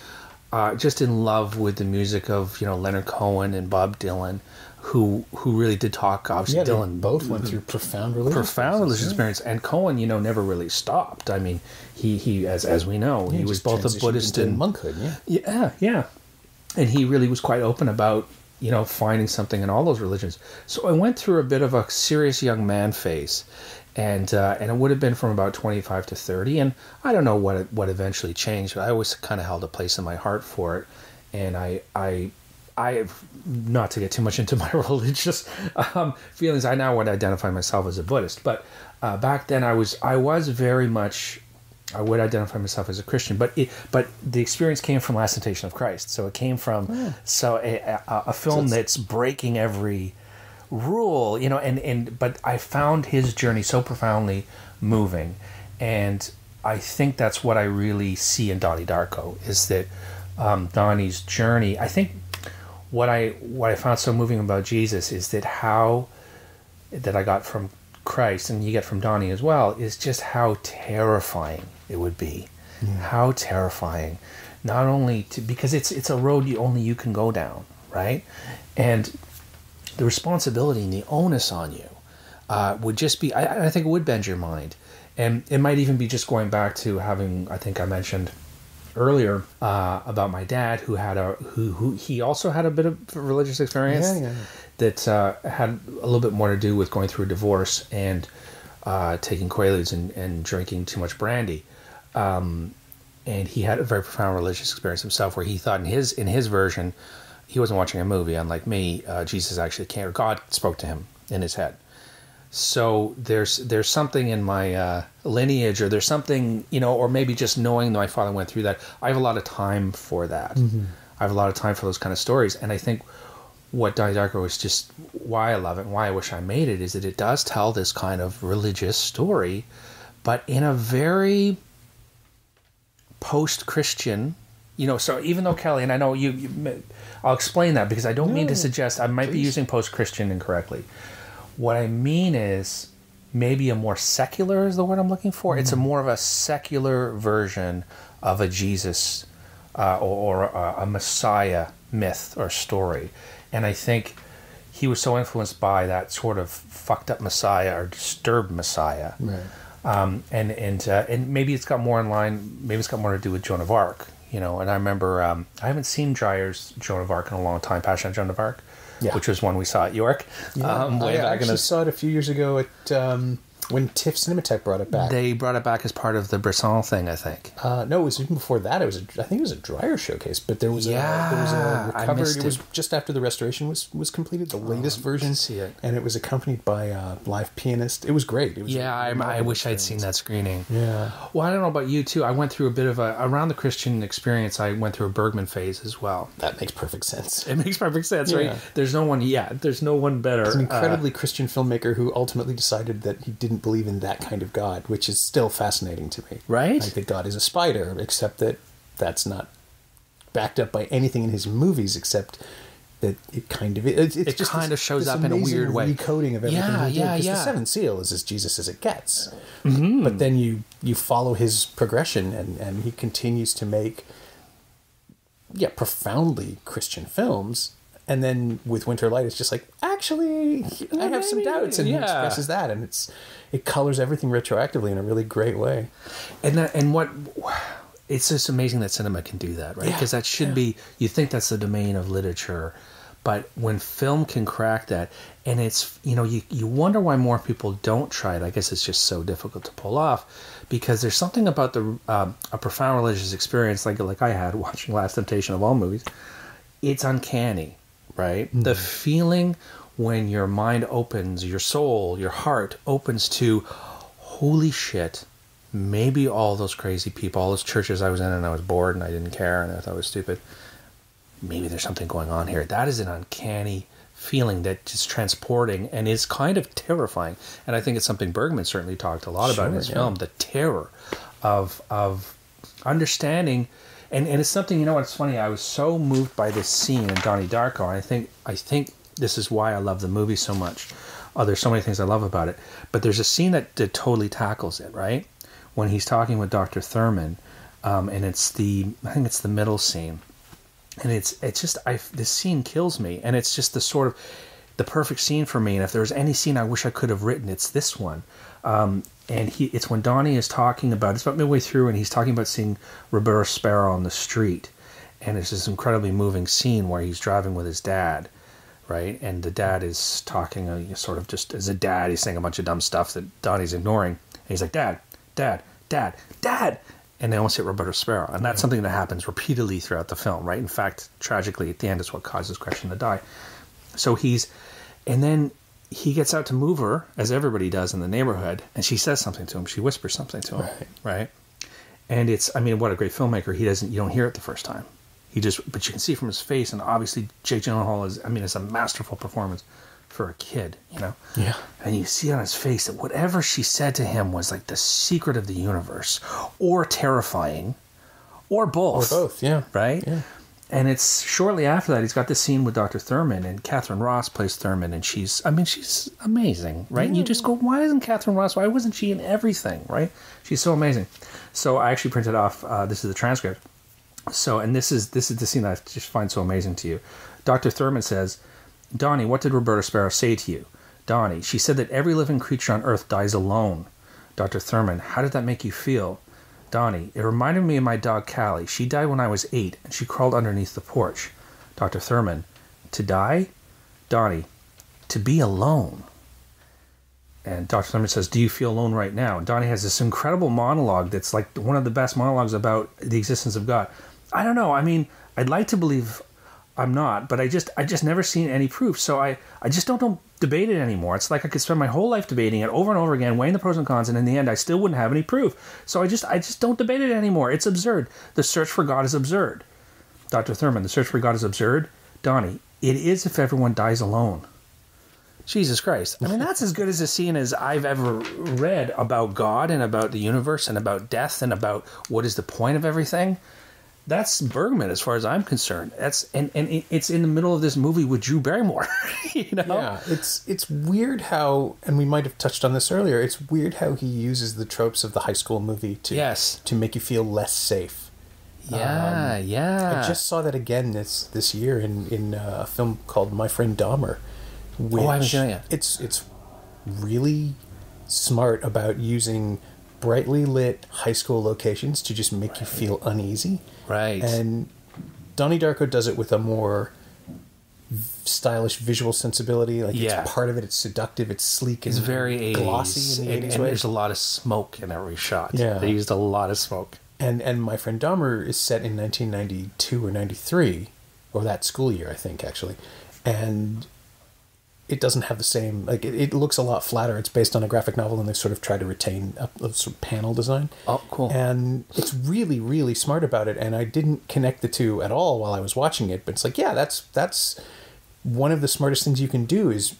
just in love with the music of Leonard Cohen and Bob Dylan, who really did talk. Obviously, Dylan both went through profound religious experience, and Cohen, never really stopped. I mean, he as we know, he was both a Buddhist and monkhood. Yeah, and he really was quite open about finding something in all those religions. So I went through a bit of a serious young man phase. And it would have been from about 25 to 30, and I don't know what eventually changed, but I always kind of held a place in my heart for it, and I not to get too much into my religious feelings, I now would identify myself as a Buddhist, but back then I was very much, I would identify myself as a Christian, but the experience came from Last Temptation of Christ, so it came from a film that's breaking every rule, but I found his journey so profoundly moving, and I think that's what I really see in Donnie Darko, is that Donnie's journey. I think what I found so moving about Jesus is that that I got from Christ, and you get from Donnie as well, is just how terrifying it would be. How terrifying, not only because it's a road only you can go down, right? And the responsibility and the onus on you would just be, I think it would bend your mind. And it might even be just going back to having, I think I mentioned earlier about my dad who he also had a bit of religious experience that had a little bit more to do with going through a divorce and taking Quaaludes and drinking too much brandy. And he had a very profound religious experience himself where he thought in his version, he wasn't watching a movie, unlike me, Jesus actually came, or God spoke to him in his head. So there's something in my lineage, or there's something, or maybe just knowing that my father went through that. I have a lot of time for that. Mm-hmm. I have a lot of time for those kind of stories. And I think what Donnie Darko is just why I love it and why I wish I made it is that it does tell this kind of religious story, but in a very post-Christian, so even though Kelly, and I know I'll explain that because I don't mean to suggest, I might be using post-Christian incorrectly. What I mean is maybe a more secular is the word I'm looking for. It's a more of a secular version of a Jesus or a Messiah myth or story. And I think he was so influenced by that sort of fucked up Messiah or disturbed Messiah. Right. And maybe it's got more in line, maybe it's got more to do with Joan of Arc, and I remember, I haven't seen Dreyer's Joan of Arc in a long time, Passion of Joan of Arc. Yeah. Which was one we saw at York. Yeah. I actually saw it a few years ago at when TIFF Cinematheque brought it back. They brought it back as part of the Bresson thing, I think. No, it was even before that. I think it was a Dreyer showcase, but there was a recovered. It was just after the restoration was completed, the latest version. See it. And it was accompanied by a live pianist. It was great. It was I wish I'd seen that screening. Yeah. Well, I don't know about you too. I went through a bit of around the Christian experience. I went through a Bergman phase as well. That makes perfect sense. It makes perfect sense, right? There's no one better. He's an incredibly Christian filmmaker who ultimately decided that he didn't believe in that kind of God, which is still fascinating to me. Right? Like that God is a spider, except that that's not backed up by anything in his movies, except that it kind of it just kind of shows up in a weird way. Recoding of everything he did. Because the Seventh Seal is as Jesus as it gets. Mm-hmm. But then you follow his progression, and he continues to make profoundly Christian films. And then with Winter Light, it's just like, actually, I have some doubts, and he expresses that, and it colors everything retroactively in a really great way. And what it's just amazing that cinema can do that, right? Because that should be, you think that's the domain of literature, but when film can crack that, and it's you wonder why more people don't try it. I guess it's just so difficult to pull off, because there's something about a profound religious experience like I had watching Last Temptation of all movies. It's uncanny. Right? Mm-hmm. The feeling when your mind opens, your soul, your heart opens to, holy shit, maybe all those crazy people, all those churches I was in and I was bored and I didn't care and I thought it was stupid, maybe there's something going on here. That is an uncanny feeling that is transporting and is kind of terrifying. And I think it's something Bergman certainly talked a lot about in his film, the terror of understanding. And it's something, it's funny, I was so moved by this scene in Donnie Darko, and I think this is why I love the movie so much. There's so many things I love about it. But there's a scene that totally tackles it, right? When he's talking with Dr. Thurman, and I think it's the middle scene. And it's just, this scene kills me. And it's just the perfect scene for me. And if there was any scene I wish I could have written, it's this one. And it's when Donnie is talking about, it's about midway through, and he's talking about seeing Roberta Sparrow on the street. And it's this incredibly moving scene where he's driving with his dad, right? And the dad is talking sort of just as a dad. He's saying a bunch of dumb stuff that Donnie's ignoring. And he's like, Dad, Dad, Dad, Dad. And they almost hit Roberta Sparrow. And that's something that happens repeatedly throughout the film, right? In fact, tragically, at the end is what causes Gretchen to die. So and then he gets out to move her, as everybody does in the neighborhood, and she says something to him. She whispers something to him, right? And what a great filmmaker. You don't hear it the first time. But you can see from his face, and obviously Jake Gyllenhaal it's a masterful performance for a kid, Yeah. And you see on his face that whatever she said to him was like the secret of the universe, or terrifying, or both. Or both, yeah. Right? Yeah. And it's shortly after that, he's got this scene with Dr. Thurman, and Catherine Ross plays Thurman, and she's amazing, right? And you just go, why wasn't she in everything, right? She's so amazing. So I actually printed off, this is the transcript. So, and this is the scene that I just find so amazing to you. Dr. Thurman says, Donnie, what did Roberta Sparrow say to you? Donnie, she said that every living creature on Earth dies alone. Dr. Thurman, how did that make you feel? Donnie, it reminded me of my dog Callie. She died when I was 8, and she crawled underneath the porch. Dr. Thurman, to die? Donnie, to be alone. And Dr. Thurman says, do you feel alone right now? And Donnie has this incredible monologue that's like one of the best monologues about the existence of God. I don't know. I mean, I'd like to believe I'm not, but I just never seen any proof. So I just don't debate it anymore. It's like I could spend my whole life debating it over and over again, weighing the pros and cons, and in the end I still wouldn't have any proof. So I just don't debate it anymore. It's absurd. The search for God is absurd. Dr. Thurman, the search for God is absurd. Donnie, it is if everyone dies alone. Jesus Christ. I mean, that's as good as a scene as I've ever read about God and about the universe and about death and about what is the point of everything. That's Bergman, as far as I'm concerned. That's and it's in the middle of this movie with Drew Barrymore. You know? Yeah, it's weird how, and we might have touched on this earlier. It's weird how he uses the tropes of the high school movie to make you feel less safe. Yeah, yeah. I just saw that again this year in a film called My Friend Dahmer. Which I haven't seen it yet. It's really smart about using brightly lit high school locations to just make you feel uneasy. Right. And Donnie Darko does it with a more stylish visual sensibility. Like it's part of it. It's seductive. It's sleek. It's very 80s. Glossy in the 80s and way. There's a lot of smoke in every shot. Yeah. They used a lot of smoke. And My Friend Dahmer is set in 1992 or 93, or that school year, I think, actually. And it doesn't have the same, like, it looks a lot flatter. It's based on a graphic novel, and they sort of try to retain a sort of panel design. Oh, cool. And it's really, really smart about it, and I didn't connect the two at all while I was watching it, but it's like, yeah, that's one of the smartest things you can do is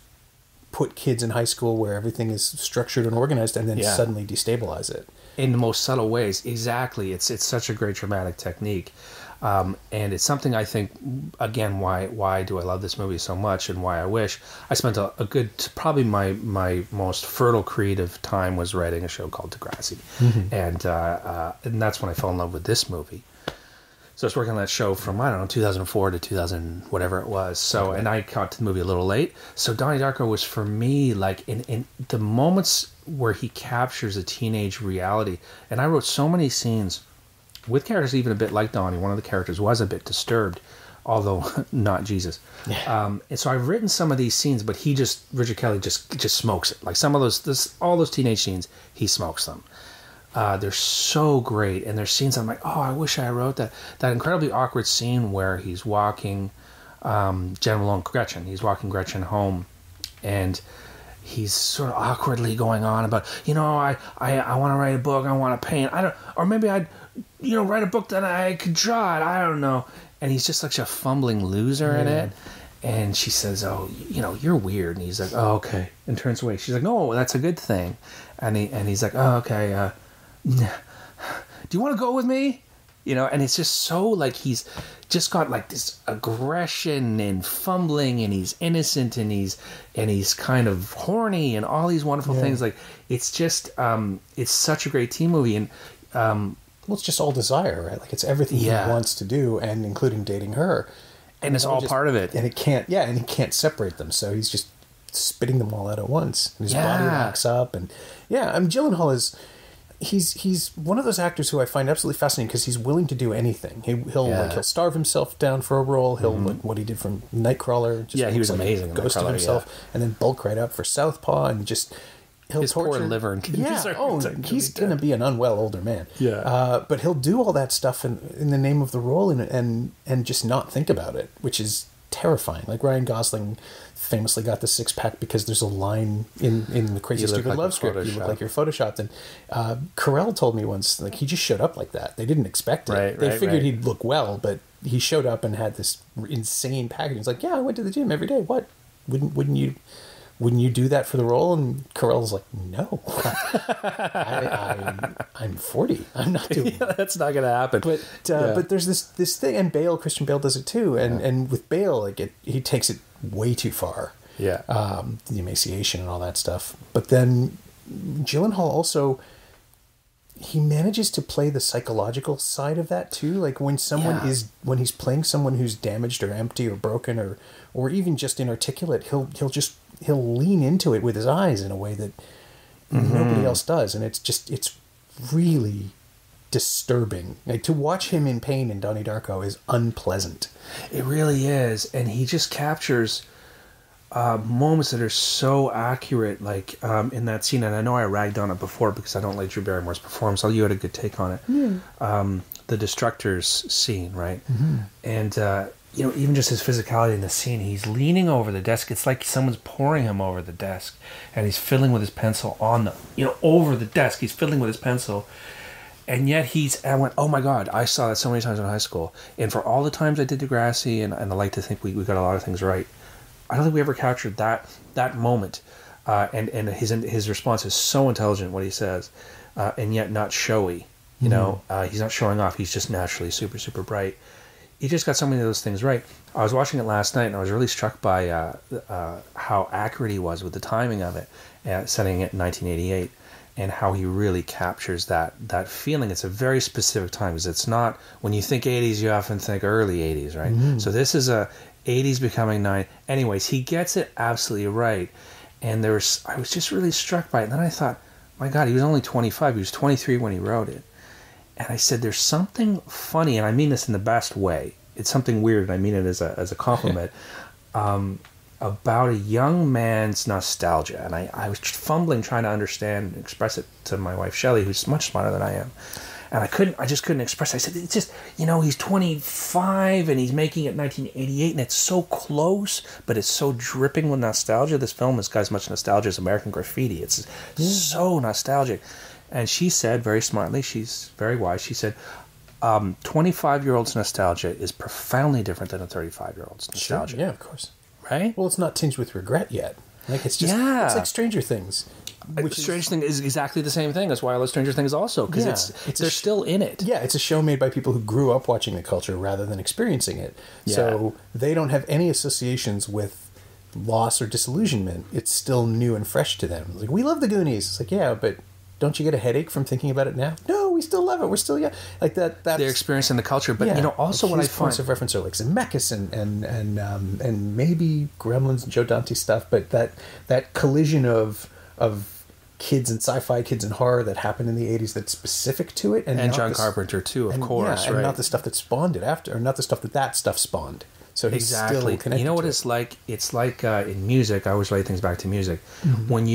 put kids in high school where everything is structured and organized, and then suddenly destabilize it. In the most subtle ways, exactly. It's such a great dramatic technique. And it's something I think, again, why do I love this movie so much, and why I wish I spent a good, probably my most fertile creative time was writing a show called Degrassi. Mm-hmm. And that's when I fell in love with this movie. So I was working on that show from, 2004 to 2000, whatever it was. So, and I got to the movie a little late. So Donnie Darko was, for me, like, in the moments where he captures a teenage reality. And I wrote so many scenes with characters even a bit like Donnie. One of the characters was a bit disturbed, although not Jesus. Yeah. And so I've written some of these scenes, but Richard Kelly just smokes it. Like some of all those teenage scenes, he smokes them. They're so great, and there's scenes I'm like, oh, I wish I wrote that. That incredibly awkward scene where he's walking Gretchen. He's walking Gretchen home, and he's sort of awkwardly going on about, I want to write a book, I want to paint, or maybe I'd, write a book that I could draw it, I don't know. And he's just such a fumbling loser in it. And she says, oh, you're weird. And he's like, oh, okay. And turns away. She's like, no, that's a good thing. And he's like, oh, okay. Do you want to go with me? And it's just so, like, he's just got like this aggression and fumbling, and he's innocent, and he's kind of horny, and all these wonderful things. Like, it's just it's such a great teen movie. And well, it's just all desire, right? Like, it's everything he wants to do, and including dating her, and it's all part of it. And it can't, and he can't separate them, so he's just spitting them all out at once. And his body locks up, and Gyllenhaal is. He's one of those actors who I find absolutely fascinating because he's willing to do anything. He'll starve himself down for a role. He'll like what he did from Nightcrawler. He was amazing. Ghost of himself, and then bulk right up for Southpaw, and just he'll his torture. Poor liver and kidneys. He's gonna be an unwell older man. But he'll do all that stuff in the name of the role, and just not think about it, which is terrifying. Like Ryan Gosling famously got the six-pack because there's a line in the Crazy Stupid Love script. You look like you're photoshopped. And Carell told me once, like, he just showed up like that. They didn't expect it. They figured he'd look well, but he showed up and had this insane package. He's like, yeah, I went to the gym every day. What? Wouldn't you do that for the role? And Carell's like, no. I'm 40. I'm not doing that. That's not going to happen. But there's this thing, and Christian Bale does it too. And with Bale, like he takes it way too far. Yeah. The emaciation and all that stuff. But then Gyllenhaal also, he manages to play the psychological side of that too. Like when when he's playing someone who's damaged or empty or broken or even just inarticulate, he'll lean into it with his eyes in a way that nobody else does. And it's really disturbing. Like to watch him in pain in Donnie Darko is unpleasant. It really is. And he just captures moments that are so accurate, like in that scene, and I know I ragged on it before because I don't like Drew Barrymore's performance, although you had a good take on it. The Destructors scene, right? And even just his physicality in the scene, he's leaning over the desk. It's like someone's pouring him over the desk, and he's fiddling with his pencil on the, over the desk. He's fiddling with his pencil, and yet I went, oh my God, I saw that so many times in high school. And for all the times I did Degrassi, and I like to think we got a lot of things right, I don't think we ever captured that moment, and his response is so intelligent, what he says, and yet not showy. He's not showing off. He's just naturally super, super bright. He just got so many of those things right. I was watching it last night, and I was really struck by how accurate he was with the timing of it, setting it in 1988, and how he really captures that feeling. It's a very specific time, because it's not, when you think 80s, you often think early 80s, right? So this is a 80s becoming 90s. Anyways, he gets it absolutely right. And I was just really struck by it. And then I thought, my God, he was only 25. He was 23 when he wrote it. And I said, there's something funny, and I mean this in the best way. It's something weird, and I mean it as a compliment, about a young man's nostalgia. And I was fumbling trying to understand and express it to my wife, Shelley, who's much smarter than I am. And I just couldn't express it. I said, it's just, he's 25 and he's making it 1988 and it's so close, but it's so dripping with nostalgia. This film has got as much nostalgia as American Graffiti. It's so nostalgic. And she said, very smartly, she's very wise, she said, 25-year-old's nostalgia is profoundly different than a 35-year-old's nostalgia. Sure. Yeah, of course. Right? Well, it's not tinged with regret yet. Like, it's just, it's like Stranger Things. Stranger Things is exactly the same thing. That's why I love Stranger Things also, because they're still in it. Yeah, it's a show made by people who grew up watching the culture rather than experiencing it. Yeah. So they don't have any associations with loss or disillusionment. It's still new and fresh to them. Like, we love the Goonies. It's like, yeah, but don't you get a headache from thinking about it now? No, we still love it. We're still like that. They're experiencing the culture, but also like what I find points of reference are like Zemeckis and maybe Gremlins and Joe Dante stuff, but that collision of kids and sci-fi, kids and horror that happened in the 80s that's specific to it, and John Carpenter too, of course, and not the stuff that spawned it after, or not the stuff that stuff spawned. So he's still connected. You know what it's like? It's like in music. I always relate things back to music. When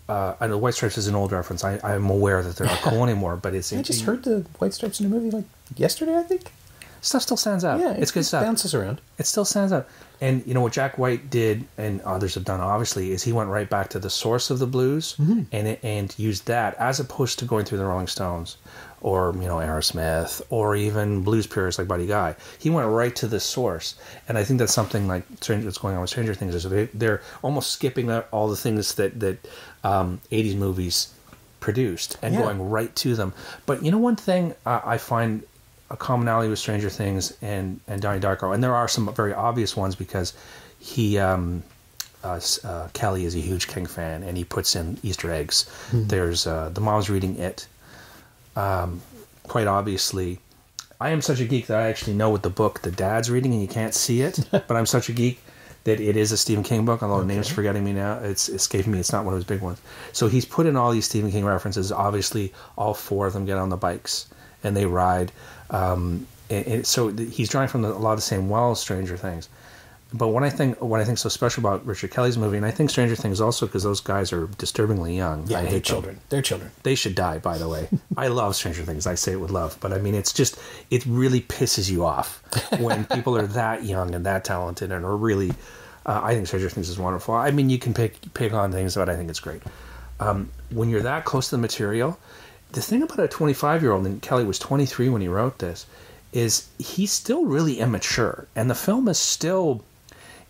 I know White Stripes is an old reference. I'm aware that they're not cool anymore, but it's. I just heard the White Stripes in a movie like yesterday, I think. Stuff still stands out. Yeah, it's good stuff. It bounces around. It still stands out. And what Jack White did, and others have done, obviously, is he went right back to the source of the blues and used that, as opposed to going through the Rolling Stones or Aerosmith or even blues purists like Buddy Guy. He went right to the source, and I think that's something like what's going on with Stranger Things is they're almost skipping all the things that 80s movies produced and going right to them. But one thing I find a commonality with Stranger Things and Donnie Darko, and there are some very obvious ones because he Kelly is a huge King fan and he puts in Easter eggs. There's the mom's reading it. Quite obviously, I am such a geek that I actually know what the book the dad's reading and you can't see it, but I'm such a geek that it is a Stephen King book, although the name's forgetting me now. It's escaping me. It's not one of his big ones. So he's put in all these Stephen King references. Obviously, all four of them get on the bikes and they ride. And so he's drawing from a lot of the same wells, Stranger Things. But what I think so special about Richard Kelly's movie, and I think Stranger Things also, because those guys are disturbingly young. Yeah, they're children. They're children. They should die, by the way. I love Stranger Things. I say it with love. But I mean, it really pisses you off when people are that young and that talented and are really, I think Stranger Things is wonderful. I mean, you can pick on things, but I think it's great. When you're that close to the material, the thing about a 25-year-old, and Kelly was 23 when he wrote this, is he's still really immature. And the film is still...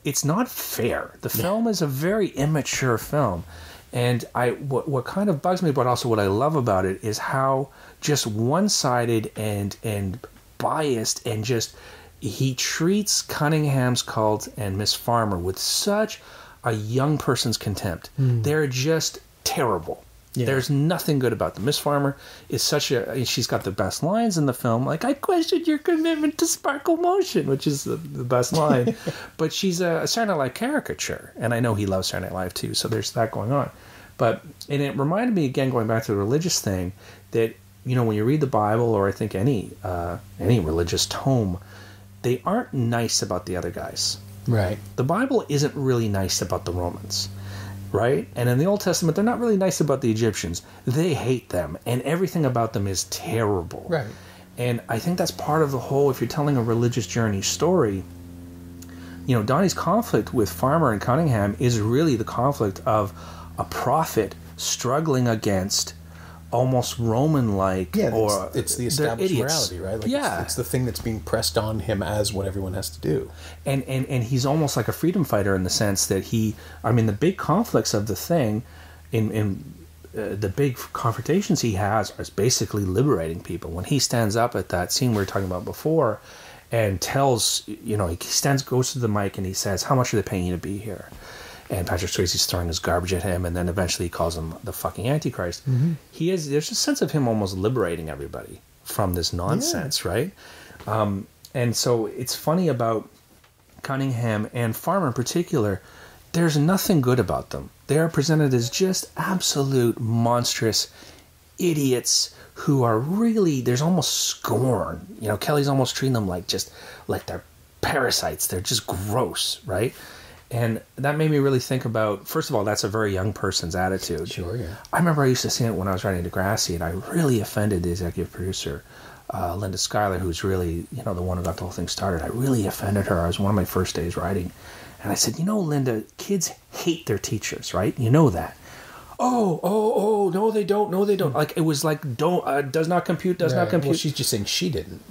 It's not fair. The film is a very immature film. And what kind of bugs me, but also what I love about it, is how just one-sided and biased and just... He treats Cunningham's cult and Miss Farmer with such a young person's contempt. They're just terrible. Yeah. There's nothing good about them. Miss Farmer is she's got the best lines in the film. Like, I questioned your commitment to sparkle motion, which is the best line. But she's a Saturday Night Live caricature. And I know he loves Saturday Night Live too, so there's that going on. And it reminded me, again, going back to the religious thing, that, when you read the Bible, or I think any religious tome, they aren't nice about the other guys. Right. The Bible isn't really nice about the Romans. Right? And in the Old Testament, they're not really nice about the Egyptians. They hate them, and everything about them is terrible. Right. And I think that's part of the whole, if you're telling a religious journey story, Donnie's conflict with Farmer and Cunningham is really the conflict of a prophet struggling against almost Roman-like, it's the established morality, right? Like it's the thing that's being pressed on him as what everyone has to do. And he's almost like a freedom fighter in the sense that the big conflicts of the thing, in the big confrontations he has, is basically liberating people. When he stands up at that scene we were talking about before, and tells, he goes to the mic and he says, "How much are they paying you to be here?" And Patrick Swayze's throwing his garbage at him, and then eventually he calls him the fucking Antichrist. Mm-hmm. There's a sense of him almost liberating everybody from this nonsense, right? And so it's funny about Cunningham and Farmer in particular. There's nothing good about them. They are presented as just absolute monstrous idiots who are really, there's almost scorn. Kelly's almost treating them like they're parasites. They're just gross, right? And that made me really think about, first of all, that's a very young person's attitude. Sure, yeah. I remember I used to see it when I was writing Degrassi, and I really offended the executive producer, Linda Schuyler, who's really, the one who got the whole thing started. I really offended her. I was one of my first days writing. And I said, Linda, kids hate their teachers, right? You know that. Oh, no, they don't. No, they don't. Like, it was like, does not compute. Well, she's just saying she didn't.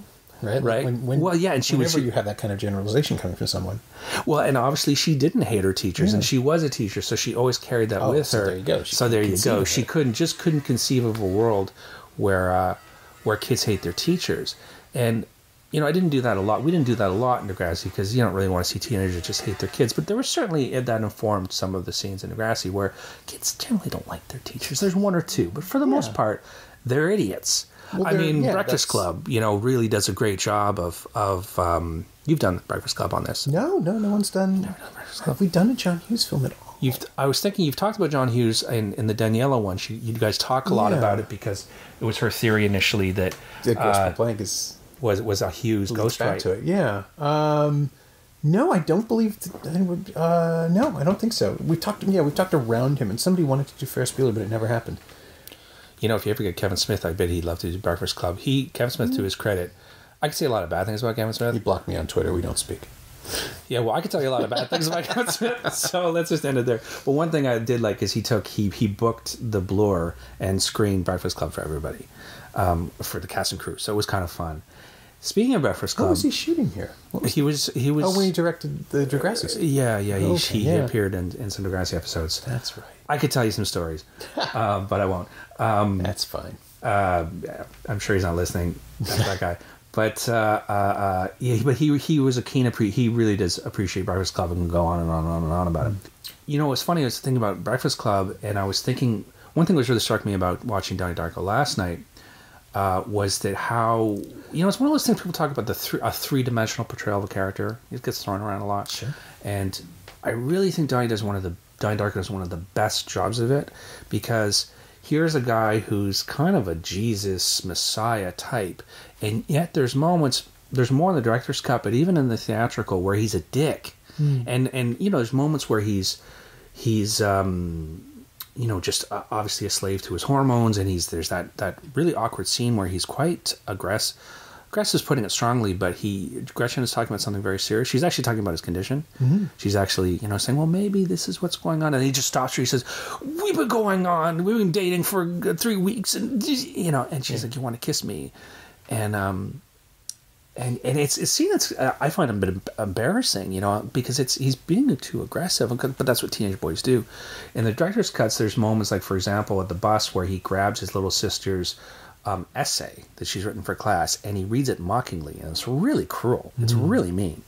Right. And whenever you have that kind of generalization coming from someone. Well, and obviously she didn't hate her teachers, and she was a teacher, so she always carried that with her. There you go. There you go. She couldn't conceive of a world where kids hate their teachers, and I didn't do that a lot. We didn't do that a lot in Degrassi because you don't really want to see teenagers just hate their kids. But there was certainly that informed some of the scenes in Degrassi where kids generally don't like their teachers. There's one or two, but for the most part, they're idiots. Well, Breakfast Club, really does a great job of you've done Breakfast Club on this. No one's done. Have we done a John Hughes film at all? I was thinking you've talked about John Hughes in the Daniela one. You guys talk a lot about it because it was her theory initially that Ghost Blank was a Hughes ghostwriter to it. Yeah. No, I don't believe. No, I don't think so. We've talked around him, and somebody wanted to do Ferris Bueller, but it never happened. If you ever get Kevin Smith, I bet he'd love to do Breakfast Club. Kevin Smith, to his credit, I could say a lot of bad things about Kevin Smith. He blocked me on Twitter. We don't speak. Yeah, well, I could tell you a lot of bad things about Kevin Smith, so let's just end it there. But one thing I did like is he booked the Blur and screened Breakfast Club for everybody, for the cast and crew. So it was kind of fun. Speaking of Breakfast Club, what was he shooting here? He was. Oh, when he directed the Degrassi. Yeah. He appeared in some Degrassi episodes. That's right. I could tell you some stories, but I won't. That's fine. I'm sure he's not listening. That guy. But but he was a keen he really does appreciate Breakfast Club and can go on and on and on and on about it. What's funny, I was thinking about Breakfast Club, and I was thinking one thing that really struck me about watching Donnie Darko last night was that how it's one of those things people talk about, a three-dimensional portrayal of a character. It gets thrown around a lot. Sure. And I really think Donnie Darko does one of the best jobs of it, because here's a guy who's kind of a Jesus Messiah type, and yet there's more in the director's cut, but even in the theatrical, where he's a dick. And there's moments where he's just obviously a slave to his hormones, and there's that really awkward scene where he's quite aggressive. Gress is putting it strongly, but Gretchen is talking about something very serious. She's actually talking about his condition. Mm-hmm. She's actually, saying, well, maybe this is what's going on. And he just stops her. He says, we've been dating for 3 weeks. And, and she's like, you want to kiss me? And it's a scene that's, I find a bit embarrassing, because he's being too aggressive, but that's what teenage boys do. In the director's cuts, there's moments like, for example, at the bus where he grabs his little sister's essay that she's written for class, and he reads it mockingly, and it's really cruel. It's really mean.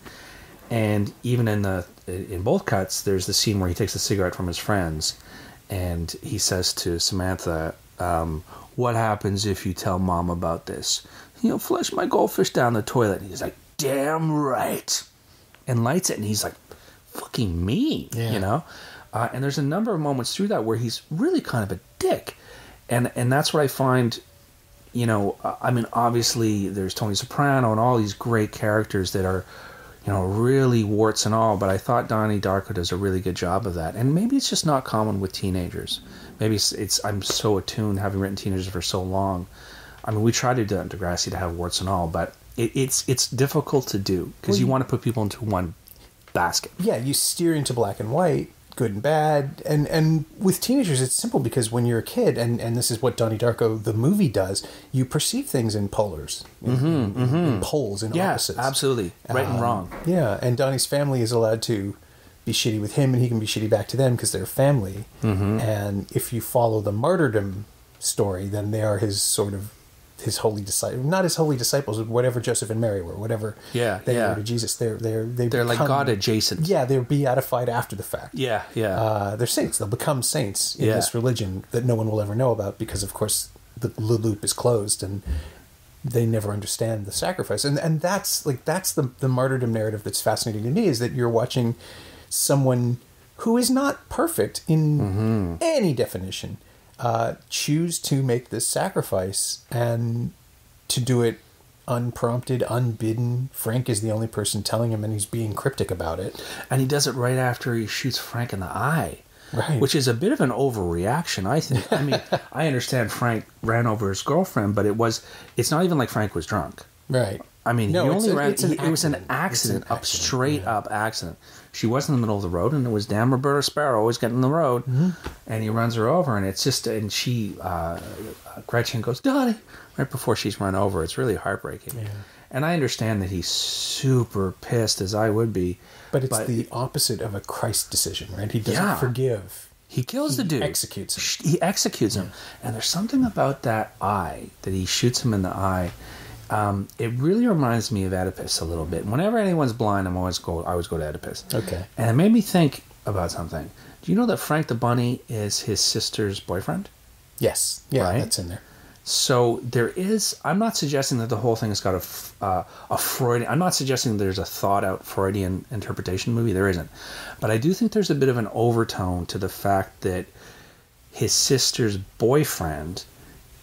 And even in both cuts, there's the scene where he takes a cigarette from his friends, and he says to Samantha, what happens if you tell Mom about this? Flush my goldfish down the toilet. And he's like, damn right. And lights it, and he's like, fucking mean, and there's a number of moments through that where he's really kind of a dick. And that's what I find, obviously there's Tony Soprano and all these great characters that are, really warts and all, but I thought Donnie Darko does a really good job of that. And maybe it's just not common with teenagers. Maybe it's I'm so attuned, having written teenagers for so long. I mean, we try to do that in Degrassi to have warts and all, but it's difficult to do because you want to put people into one basket. Yeah, you steer into black and white, good and bad, and with teenagers it's simple because when you're a kid, and this is what Donnie Darko the movie does, you perceive things in polars, in poles, in opposites. Yeah, absolutely, right and wrong. Yeah, and Donnie's family is allowed to be shitty with him, and he can be shitty back to them because they're family. And if you follow the martyrdom story, then they are his sort of his holy disciples, not his holy disciples, whatever Joseph and Mary were, whatever they were to Jesus. They're become, like God adjacent. Yeah, they're beatified after the fact. Yeah. They're saints. They'll become saints in this religion that no one will ever know about because, of course, the loop is closed and they never understand the sacrifice. And that's the martyrdom narrative that's fascinating to me, is that you're watching someone who is not perfect in any definition choose to make this sacrifice and to do it unprompted, unbidden. Frank is the only person telling him, and he's being cryptic about it. And he does it right after he shoots Frank in the eye. Right. Which is a bit of an overreaction, I think. I mean, I understand Frank ran over his girlfriend, but it's not even like Frank was drunk. Right. I mean, no, he only ran. It was an accident, straight up accident. She was in the middle of the road, and it was damn Roberta Sparrow always getting in the road, and he runs her over, and it's just, and she, Gretchen goes, Donnie, right before she's run over. It's really heartbreaking. Yeah. And I understand that he's super pissed, as I would be. But it's the opposite of a Christ decision, right? He doesn't forgive. He kills the dude. Executes him. He executes him. And there's something about that eye, that he shoots him in the eye. It really reminds me of Oedipus a little bit. Whenever anyone's blind, I always go to Oedipus. Okay. And it made me think about something. Do you know that Frank the Bunny is his sister's boyfriend? Yes. Yeah, right? That's in there. So there is. I'm not suggesting that the whole thing has got a Freudian. I'm not suggesting there's a thought-out Freudian interpretation movie. There isn't. But I do think there's a bit of an overtone to the fact that his sister's boyfriend,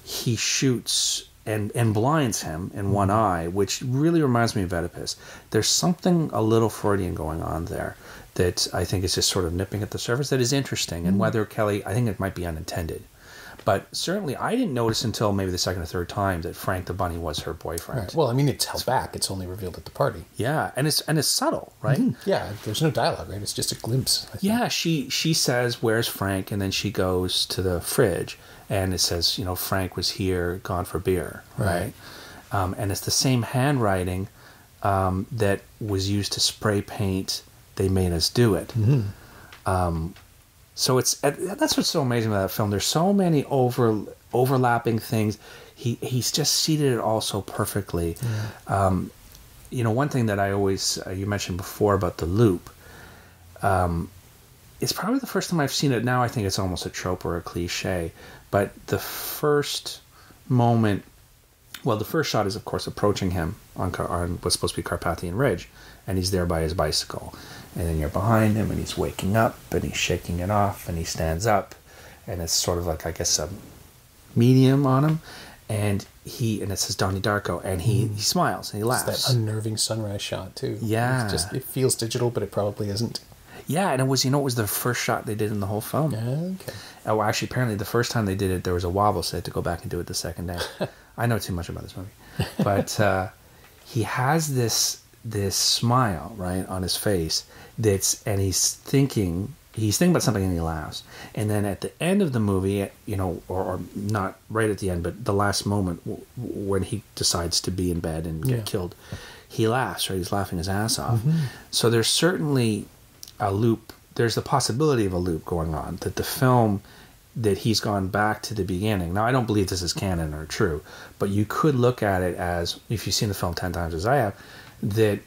he shoots and blinds him in one eye, which really reminds me of Oedipus. There's something a little Freudian going on there that I think is just sort of nipping at the surface that is interesting. And whether Kelly, I think it might be unintended. But certainly I didn't notice until maybe the second or third time that Frank the Bunny was her boyfriend. Right. Well, I mean, it's held back. It's only revealed at the party. Yeah, and it's subtle, right? Mm-hmm. Yeah, there's no dialogue, right? It's just a glimpse. I think. Yeah, she says, "Where's Frank?" And then she goes to the fridge, and it says, Frank was here, gone for beer, right? And it's the same handwriting that was used to spray paint They Made Us Do It. Mm-hmm. So that's what's so amazing about that film. There's so many overlapping things. He's just seeded it all so perfectly. Yeah. One thing that I always you mentioned before about the loop. It's probably the first time I've seen it. Now I think it's almost a trope or a cliche. But the first moment, well, the first shot is of course approaching him on what's supposed to be Carpathian Ridge, and he's there by his bicycle. And then you're behind him, and he's waking up, and he's shaking it off, and he stands up, and it's sort of like, I guess, a medium on him, and it says Donnie Darko, and he smiles, and he laughs. It's that unnerving sunrise shot, too. Yeah. It feels digital, but it probably isn't. Yeah, and it was the first shot they did in the whole film. Okay. Oh, actually, apparently the first time they did it, there was a wobble, so they had to go back and do it the second day. I know too much about this movie. But he has this smile, right, on his face, and he's thinking about something, and he laughs. And then at the end of the movie, or not right at the end, but the last moment when he decides to be in bed and get killed, he laughs, right? He's laughing his ass off. Mm-hmm. So there's certainly a loop. There's the possibility of a loop going on, that the film, that he's gone back to the beginning. Now, I don't believe this is canon or true, but you could look at it as, if you've seen the film 10 times as I have, that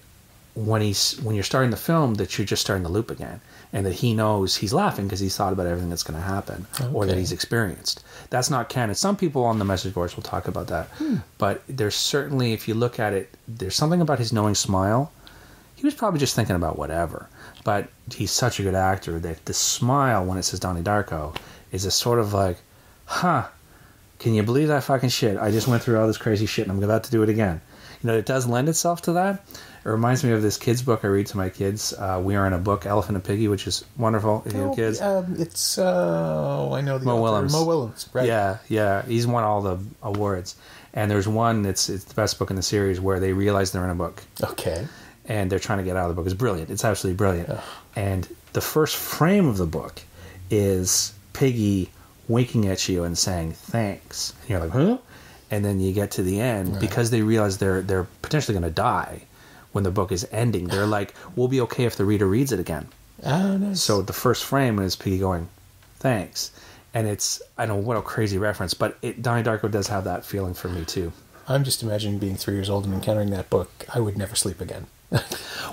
when you're starting the film, that you're just starting the loop again, and that he knows he's laughing because he's thought about everything that's going to happen, or that he's experienced. That's not canon. Some people on the message boards will talk about that, but there's certainly, if you look at it, there's something about his knowing smile. He was probably just thinking about whatever, but he's such a good actor that the smile when it says Donnie Darko is a sort of like, huh, can you believe that fucking shit? I just went through all this crazy shit and I'm about to do it again. You know, it does lend itself to that. It reminds me of this kids book I read to my kids. We are in a book, Elephant and Piggy, which is wonderful if you have kids. It's I know the Mo Willems. Mo Willems, right? Yeah. He's won all the awards. And there's one, it's the best book in the series, where they realize they're in a book. Okay. And they're trying to get out of the book. It's brilliant. It's absolutely brilliant. Ugh. And the first frame of the book is Piggy winking at you and saying, thanks. And you're like, huh? And then you get to the end, because they realize they're potentially going to die when the book is ending. They're like, we'll be okay if the reader reads it again. Oh, nice. So the first frame is Piggy going, thanks. And it's, I don't know what a crazy reference, but Donnie Darko does have that feeling for me too. I'm just imagining being 3 years old and encountering that book. I would never sleep again.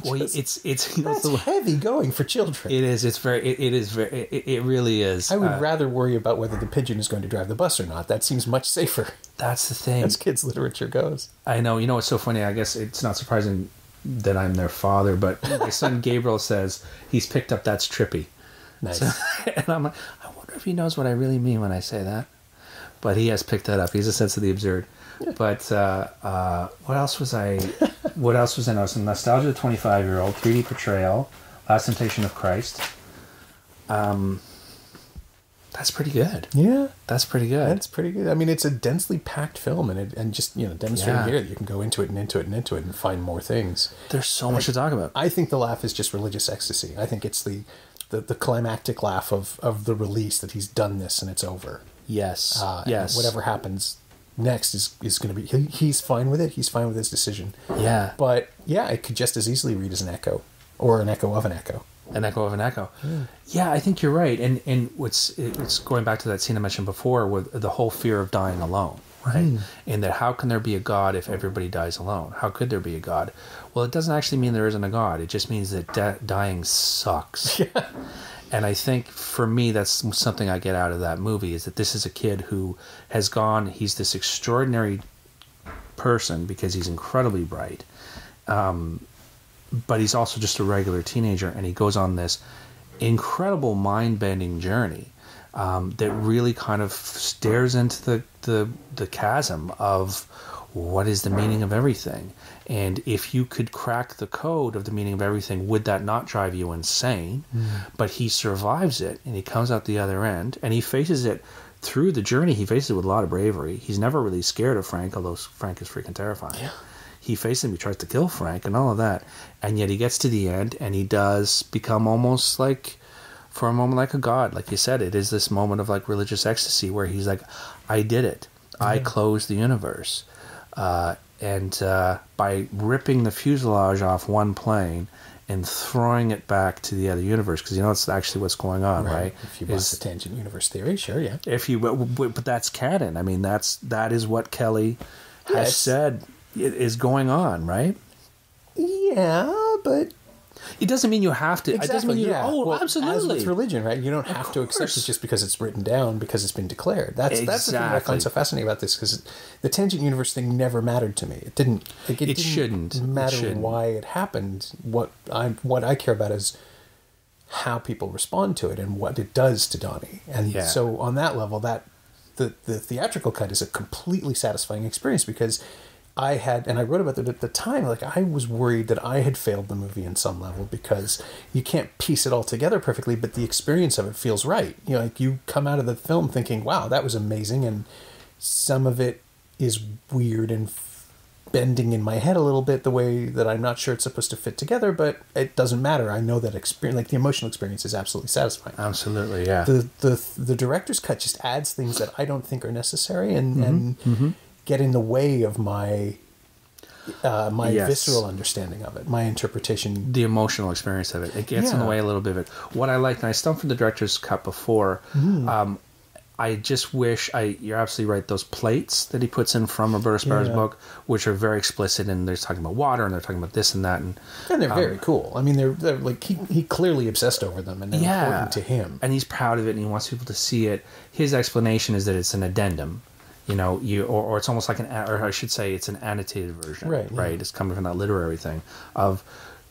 Well, it's you know, that's heavy going for children. It is. It's very. It really is. I would rather worry about whether the pigeon is going to drive the bus or not. That seems much safer. That's the thing. As kids' literature goes. I know. You know what's so funny? I guess it's not surprising that I'm their father, but my son Gabriel says he's picked up That's Trippy. Nice. So, and I'm like, I wonder if he knows what I really mean when I say that. But he has picked that up. He has a sense of the absurd. Yeah. But what else was I? What else was I noticing? Nostalgia of the 25-year-old, 3D Portrayal, Last Temptation of Christ. That's pretty good. Yeah, that's pretty good. That's pretty good. I mean, it's a densely packed film, and just demonstrating here that you can go into it and find more things. There's so much to talk about. I think the laugh is just religious ecstasy. I think it's the climactic laugh of the release that he's done this and it's over. Yes. Yes. Whatever happens next is going to be. He's fine with it. He's fine with his decision. Yeah. But yeah, it could just as easily read as an echo, or an echo of an echo. An echo of an echo. Yeah, I think you're right. And it's going back to that scene I mentioned before with the whole fear of dying alone, right? And that how can there be a God if everybody dies alone? How could there be a God? Well, it doesn't actually mean there isn't a God. It just means that dying sucks. Yeah. And I think for me, that's something I get out of that movie, is that this is a kid who has gone, he's this extraordinary person because he's incredibly bright. But he's also just a regular teenager, and he goes on this incredible mind-bending journey that really kind of stares into the chasm of what is the meaning of everything. And if you could crack the code of the meaning of everything, would that not drive you insane? But he survives it, and he comes out the other end, and he faces it through the journey. He faces it with a lot of bravery. He's never really scared of Frank, although Frank is freaking terrifying. Yeah. He faces him, he tries to kill Frank and all of that. And yet he gets to the end, and he does become almost like, for a moment, like a god. Like you said, it is this moment of like religious ecstasy where he's like, I did it. I closed the universe. And by ripping the fuselage off one plane and throwing it back to the other universe, because it's actually what's going on, right? If you want the tangent universe theory, sure, yeah. But that's canon. I mean, that is what Kelly has said is going on, right? Yeah, but it doesn't mean you have to. Exactly, it doesn't mean absolutely. As with religion, right? You don't have to accept it just because it's written down, because it's been declared. That's the thing I find so fascinating about this, because the tangent universe thing never mattered to me. It didn't. It shouldn't matter why it happened. What I care about is how people respond to it and what it does to Donnie. And so on that level, that the theatrical cut is a completely satisfying experience, because I wrote about it at the time, like I was worried that I had failed the movie in some level, because you can't piece it all together perfectly, but the experience of it feels right. Like you come out of the film thinking, wow, that was amazing, and some of it is weird and bending in my head a little bit, the way that I'm not sure it's supposed to fit together, but it doesn't matter. I know that experience, like the emotional experience, is absolutely satisfying. Absolutely, yeah. The director's cut just adds things that I don't think are necessary and get in the way of my visceral understanding of it, my interpretation. The emotional experience of it. It gets in the way a little bit of it. What I like, and I stumped for the director's cut before, I just wish you're absolutely right. Those plates that he puts in from Roberto Sparro's book, which are very explicit, and they're talking about water, and they're talking about this and that, and they're very cool. I mean, they're like he clearly obsessed over them, and they're important to him, and he's proud of it, and he wants people to see it. His explanation is that it's an addendum, or it's almost like or I should say, it's an annotated version, right? Right, it's coming from that literary thing of.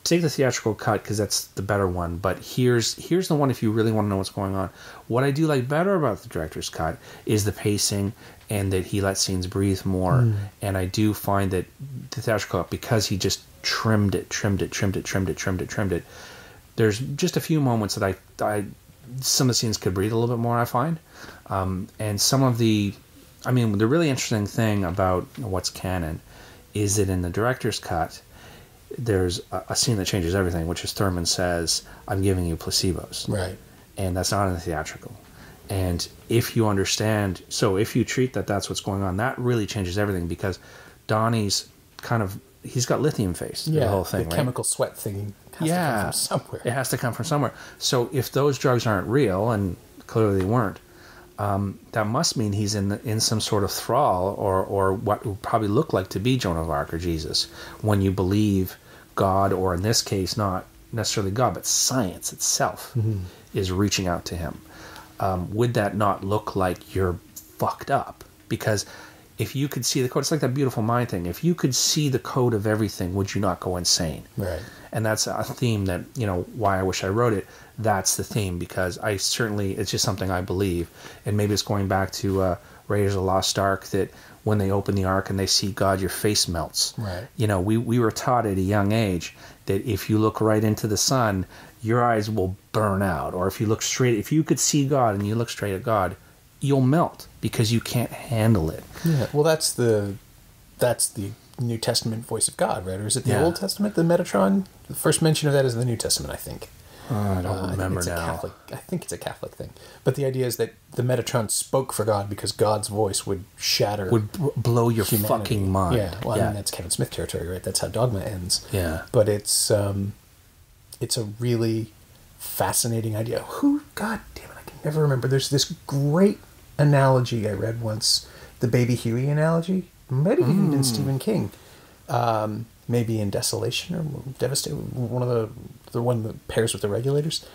Take the theatrical cut because that's the better one, but here's the one if you really want to know what's going on. What I do like better about the director's cut is the pacing and that he lets scenes breathe more. And I do find that the theatrical cut, because he just trimmed it. There's just a few moments that I some of the scenes could breathe a little bit more, I find. And some of the really interesting thing about what's canon is that in the director's cut, there's a scene that changes everything, which is Thurman says, "I'm giving you placebos." Right. And that's not in the theatrical. And if you understand, so if you treat that's what's going on, that really changes everything, because Donnie's he's got lithium face, the whole thing, the chemical sweat thing has to come from somewhere. It has to come from somewhere. So if those drugs aren't real, and clearly they weren't, that must mean he's in some sort of thrall, or what would probably look like to be Joan of Arc or Jesus, when you believe God, or in this case, not necessarily God, but science itself is reaching out to him. Would that not look like you're fucked up? Because if you could see the code, it's like that Beautiful Mind thing. If you could see the code of everything, would you not go insane? Right. And that's a theme that, why I wish I wrote it. That's the theme, because it's just something I believe. And maybe it's going back to Raiders of the Lost Ark, that when they open the Ark and they see God, your face melts. Right. We were taught at a young age that if you look right into the sun, your eyes will burn out. Or if you could see God and you look straight at God, you'll melt because you can't handle it. Yeah. Well, that's the New Testament voice of God, right? Or is it the Old Testament, the Metatron? The first mention of that is in the New Testament, I think. I don't remember now. I think it's a Catholic thing. But the idea is that the Metatron spoke for God because God's voice would shatter... Would blow your fucking mind. Yeah, well, I mean, that's Kevin Smith territory, right? That's how Dogma ends. Yeah. But it's a really fascinating idea. God damn it, I can never remember. There's this great analogy I read once, the Baby Huey analogy. Might have even been Stephen King. Maybe in Desolation or Devastation, the one that pairs with the Regulators.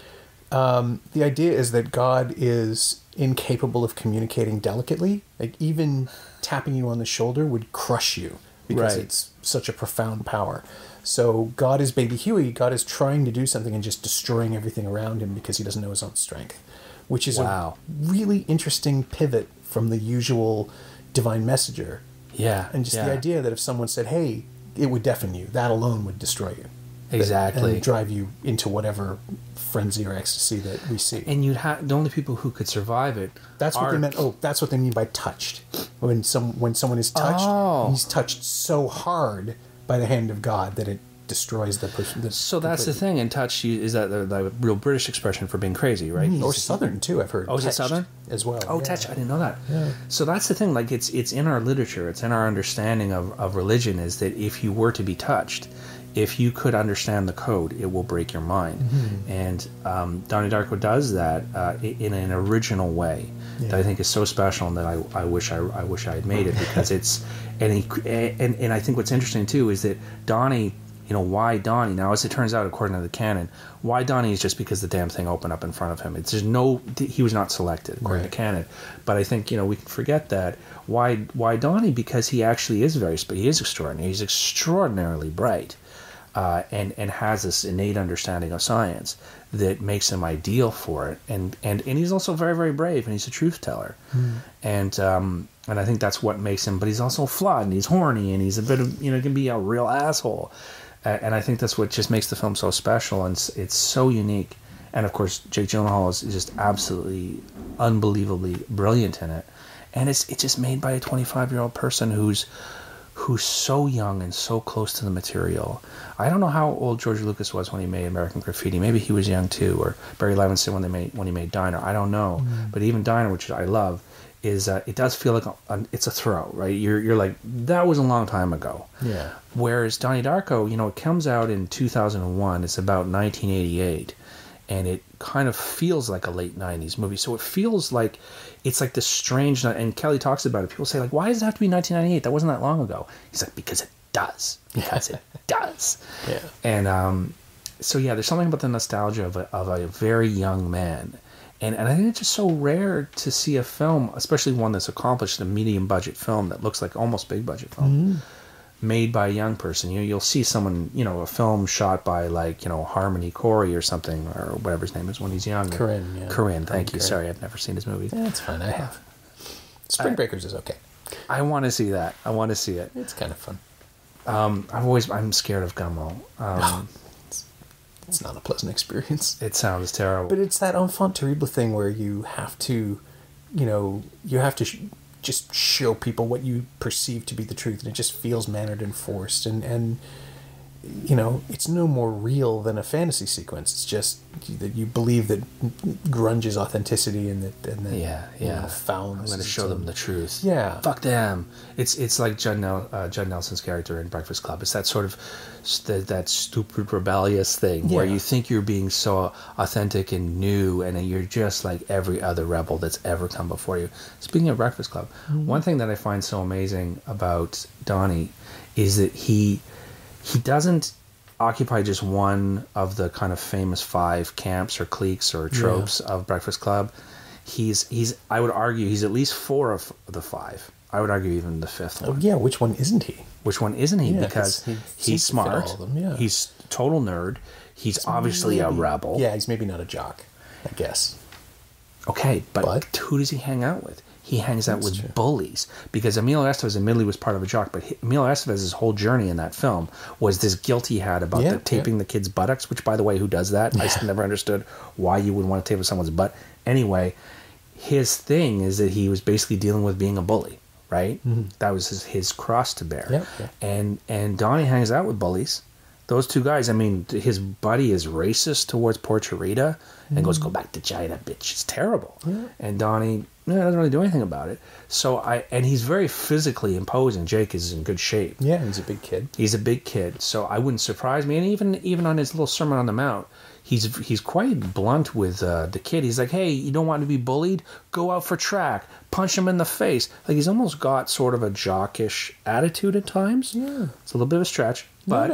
The idea is that God is incapable of communicating delicately. Like, even tapping you on the shoulder would crush you because it's such a profound power. So God is Baby Huey. God is trying to do something and just destroying everything around him because he doesn't know his own strength, which is a really interesting pivot from the usual divine messenger. Yeah. And just the idea that if someone said, hey, it would deafen you, that alone would destroy you. Exactly. And drive you into whatever frenzy or ecstasy that we see. And you'd have the only people who could survive it. That's what they meant. Oh, that's what they mean by touched. When someone is touched, he's touched so hard by the hand of God that it destroys the person. So that's the thing. And touch is that the real British expression for being crazy, right? Or Southern too. I've heard. Oh, is it Southern as well? Oh, touch! I didn't know that. Yeah. So that's the thing. Like it's in our literature. It's in our understanding of religion. Is that if you were to be touched, if you could understand the code, it will break your mind. Mm-hmm. And Donnie Darko does that in an original way that I think is so special, and that I wish I had made it, because it's and I think what's interesting too is that Donnie. Why Donnie? Now, as it turns out, according to the canon, why Donnie is just because the damn thing opened up in front of him. He was not selected according to canon. But I think we can forget that. Why Donnie? Because he actually is he is extraordinary. He's extraordinarily bright, and has this innate understanding of science that makes him ideal for it. And he's also very, very brave, and he's a truth teller. And I think that's what makes him. But he's also flawed, and he's horny, and he's a bit of can be a real asshole. And I think that's what just makes the film so special, and it's so unique. And of course, Jake Gyllenhaal is just absolutely, unbelievably brilliant in it. And it's just made by a 25-year-old person who's so young and so close to the material. I don't know how old George Lucas was when he made American Graffiti. Maybe he was young too, or Barry Levinson when he made Diner. I don't know. But even Diner, which I love, is it does feel like it's a throw, right? You're like, that was a long time ago. Yeah. Whereas Donnie Darko, it comes out in 2001. It's about 1988, and it kind of feels like a late 90s movie. So it feels like it's like this strange, and Kelly talks about it. People say, like, why does it have to be 1998? That wasn't that long ago. He's like, because it does. Because it does. Yeah. And so, yeah, there's something about the nostalgia of a very young man. And I think it's just so rare to see a film, especially one that's accomplished, a medium budget film that looks like almost big budget film, made by a young person. You'll see someone, a film shot by Harmony Corey or something, or whatever his name is when he's young. Corinne, yeah. Corinne, thank you. Sorry, I've never seen his movies. Yeah, that's fine. I have. Spring Breakers is okay. I want to see that. I want to see it. It's kind of fun. I'm scared of Gummo. It's not a pleasant experience. It sounds terrible. But it's that enfant terrible thing where you have to, just show people what you perceive to be the truth, and it just feels mannered and forced, and it's no more real than a fantasy sequence. It's just that you believe that grunge is authenticity, and that foulness. I'm going to show them the truth. Yeah, fuck them. It's like Judd Nelson's character in Breakfast Club. It's that sort of that stupid rebellious thing where you think you're being so authentic and new, and you're just like every other rebel that's ever come before you. Speaking of Breakfast Club, one thing that I find so amazing about Donnie is that he doesn't occupy just one of the kind of famous 5 camps or cliques or tropes of Breakfast Club. He's I would argue he's at least 4 of the 5. I would argue even the 5th one. Oh yeah, which one isn't he? Which one isn't he? Yeah, because he's smart. All of them, yeah. He's total nerd. He's obviously a rebel. Yeah, he's maybe not a jock, I guess. Okay, but who does he hang out with? He hangs out with bullies, because Emilio Estevez admittedly was part of a jock, but Emilio Estevez's whole journey in that film was this guilt he had about taping the kids' buttocks, which, by the way, who does that? I never understood why you would want to tape someone's butt. Anyway, his thing is that he was basically dealing with being a bully, right? Mm-hmm. That was his cross to bear. And Donnie hangs out with bullies. Those 2 guys, I mean, his buddy is racist towards poor Charita and goes, "Go back to China, bitch." It's terrible. Yeah. And Donnie doesn't really do anything about it. And he's very physically imposing. Jake is in good shape. Yeah, he's a big kid. He's a big kid. So I wouldn't surprise me. And even on his little Sermon on the Mount, he's quite blunt with the kid. He's like, "Hey, you don't want to be bullied? Go out for track. Punch him in the face." Like, he's almost got sort of a jockish attitude at times. Yeah. It's a little bit of a stretch. But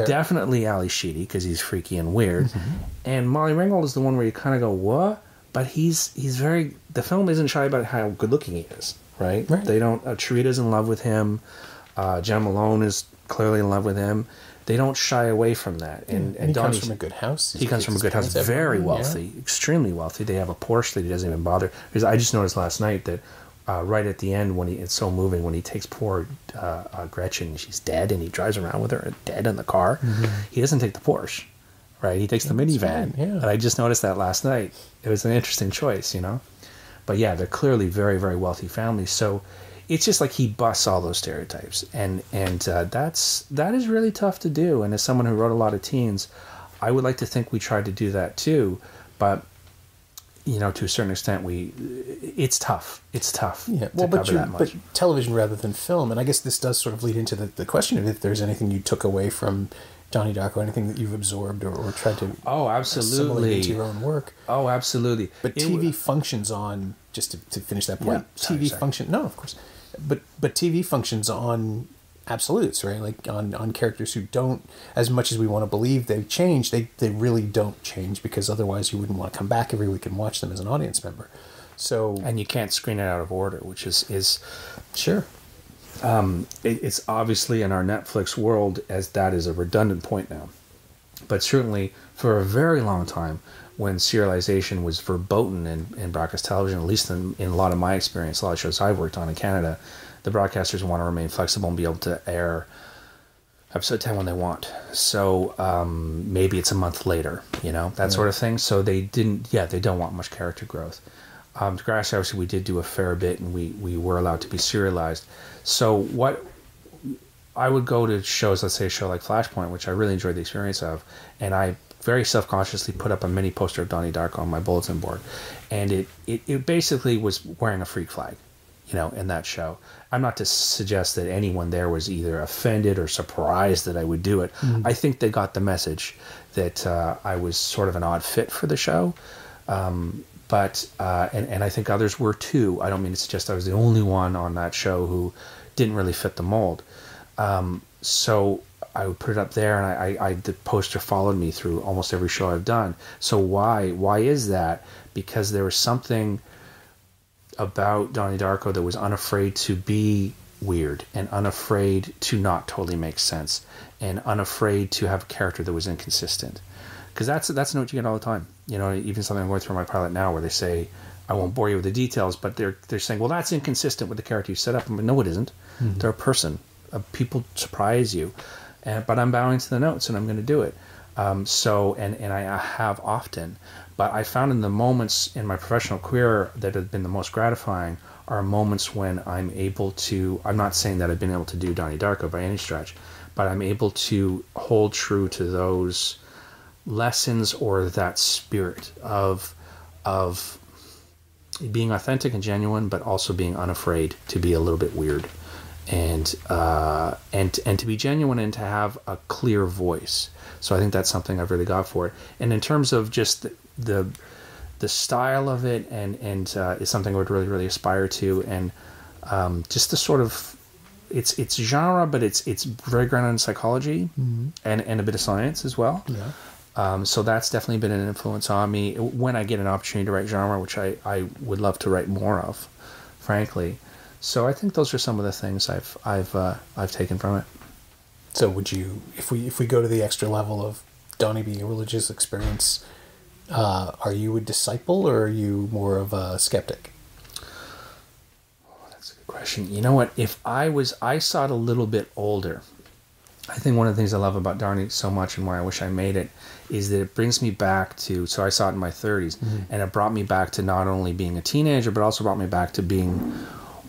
definitely Ali Sheedy, because he's freaky and weird. Mm-hmm. And Molly Ringwald is the one where you kind of go, what? But he's very... The film isn't shy about how good-looking he is, right? They don't... Charita's in love with him. Jen Malone is clearly in love with him. They don't shy away from that. And he comes from a good house. He comes from a good house. Very wealthy. Extremely wealthy. They have a Porsche that he doesn't even bother. Because I just noticed last night that right at the end, it's so moving, when he takes poor Gretchen, she's dead, and he drives around with her dead in the car. Mm-hmm. He doesn't take the Porsche, right? He takes the minivan. Right, and I just noticed that last night. It was an interesting choice, But yeah, they're clearly very, very wealthy families. So it's just like he busts all those stereotypes, and that is really tough to do. And as someone who wrote a lot of teens, I would like to think we tried to do that too, but. To a certain extent, it's tough. It's tough. Yeah. Well, but television rather than film, and I guess this does sort of lead into the question of if there's anything you took away from Donnie Darko, anything that you've absorbed or tried to assimilate into your own work. Oh, absolutely. But TV functions on, just to finish that point. TV function. No, of course. But TV functions on absolutes, right? Like on characters who don't, as much as we want to believe they change, they really don't change, because otherwise you wouldn't want to come back every week and watch them as an audience member. So, and you can't screen it out of order, which is sure. It's obviously in our Netflix world, as that is a redundant point now. But certainly for a very long time, when serialization was verboten in broadcast television, at least in a lot of my experience, a lot of shows I've worked on in Canada, the broadcasters want to remain flexible and be able to air episode 10 when they want. So maybe it's a month later, that sort of thing. So they don't want much character growth. Degrassi, obviously, we did do a fair bit, and we were allowed to be serialized. So what I would go to shows, let's say a show like Flashpoint, which I really enjoyed the experience of, and I very self-consciously put up a mini poster of Donnie Darko on my bulletin board, and it basically was wearing a freak flag. in that show. I'm not to suggest that anyone there was either offended or surprised that I would do it. I think they got the message that I was sort of an odd fit for the show. But I think others were too. I don't mean to suggest I was the only one on that show who didn't really fit the mold. So I would put it up there, and the poster followed me through almost every show I've done. So why is that? Because there was something about Donnie Darko that was unafraid to be weird and unafraid to not totally make sense and unafraid to have a character that was inconsistent. Because that's a note you get all the time. Even something I'm going through my pilot now where they say, I won't bore you with the details, but they're saying, well, that's inconsistent with the character you set up. I'm like, no, it isn't. They're a person. People surprise you. But I'm bowing to the notes, and I'm going to do it. And I have often. But I found in the moments in my professional career that have been the most gratifying are moments when I'm able to, I'm not saying that I've been able to do Donnie Darko by any stretch, but I'm able to hold true to those lessons or that spirit of being authentic and genuine, but also being unafraid to be a little bit weird, and to be genuine and to have a clear voice. So I think that's something I've really got for it. And in terms of just the style of it, and is something I would really, really aspire to, and just the sort of it's genre, but it's very grounded in psychology and a bit of science as well. Yeah. So that's definitely been an influence on me when I get an opportunity to write genre, which I would love to write more of, frankly. So I think those are some of the things I've taken from it. So would you, if we go to the extra level of Donnie being a religious experience, are you a disciple or are you more of a skeptic? Oh, that's a good question. You know what? If I saw it a little bit older. I think one of the things I love about Donnie so much and why I wish I made it is that it brings me back to, so I saw it in my 30s, and it brought me back to not only being a teenager, but also brought me back to being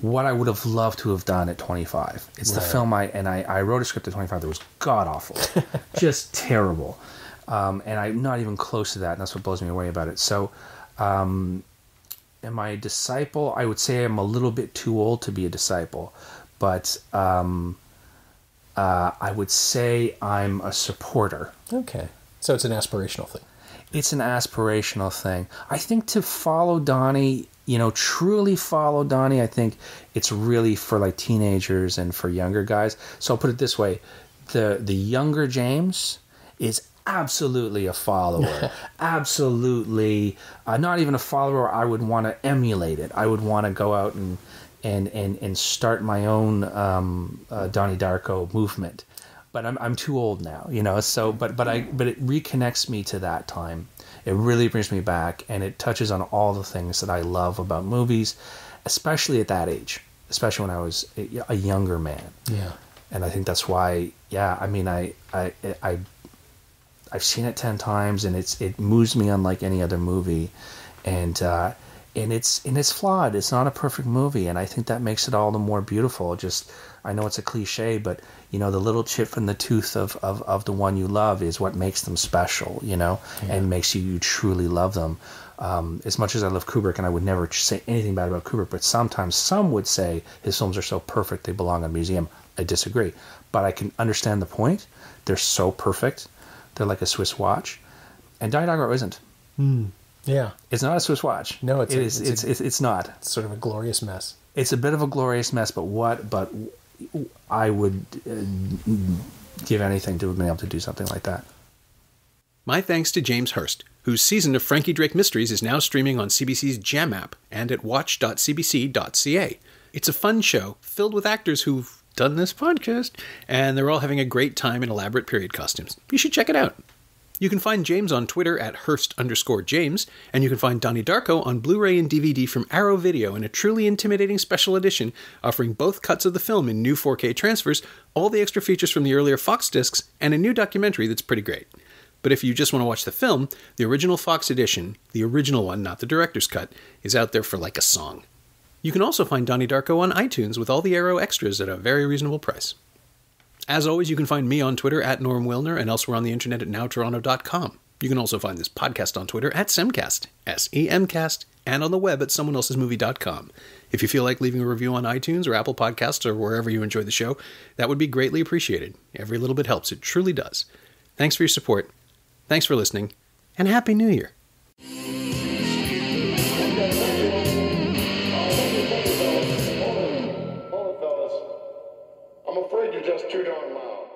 what I would have loved to have done at 25. It's the film I wrote a script at 25 that was god-awful, just terrible. And I'm not even close to that, and that's what blows me away about it. So, am I a disciple? I would say I'm a little bit too old to be a disciple, but I would say I'm a supporter. Okay. So it's an aspirational thing. It's an aspirational thing. I think to follow Donnie, truly follow Donnie, I think it's really for like teenagers and for younger guys. So I'll put it this way. The younger James is absolutely a follower. Absolutely. Not even a follower. I would want to emulate it. I would want to go out and start my own Donnie Darko movement. But I'm too old now, so but it reconnects me to that time. It really brings me back, and it touches on all the things that I love about movies, especially at that age, especially when I was a younger man. Yeah. And I think that's why, I mean, I've seen it 10 times, and it moves me unlike any other movie, and it's flawed. It's not a perfect movie, and I think that makes it all the more beautiful. Just, I know it's a cliche, but the little chip in the tooth of the one you love is what makes them special, and makes you truly love them. As much as I love Kubrick, and I would never say anything bad about Kubrick, but sometimes some would say his films are so perfect they belong in a museum. I disagree, but I can understand the point. They're so perfect. They're like a Swiss watch, and Donnie Darko isn't. Yeah, it's not a Swiss watch. No, it's not. It's sort of a glorious mess. It's a bit of a glorious mess, but I would give anything to have been able to do something like that. My thanks to James Hurst, whose season of Frankie Drake Mysteries is now streaming on CBC's Gem app and at watch.cbc.ca. It's a fun show filled with actors who've done this podcast, and they're all having a great time in elaborate period costumes. You should check it out. You can find James on Twitter at Hurst_James, and you can find Donnie Darko on Blu-ray and DVD from Arrow Video in a truly intimidating special edition, offering both cuts of the film in new 4K transfers, all the extra features from the earlier Fox discs, and a new documentary that's pretty great. But if you just want to watch the film, the original Fox edition, the original one, not the director's cut, is out there for like a song. You can also find Donnie Darko on iTunes with all the Arrow extras at a very reasonable price. As always, you can find me on Twitter at Norm Wilner and elsewhere on the internet at nowtoronto.com. You can also find this podcast on Twitter at Semcast, S-E-M-Cast, and on the web at someoneelsesmovie.com. If you feel like leaving a review on iTunes or Apple Podcasts or wherever you enjoy the show, that would be greatly appreciated. Every little bit helps. It truly does. Thanks for your support. Thanks for listening. And Happy New Year. I'm afraid you're just too darn loud.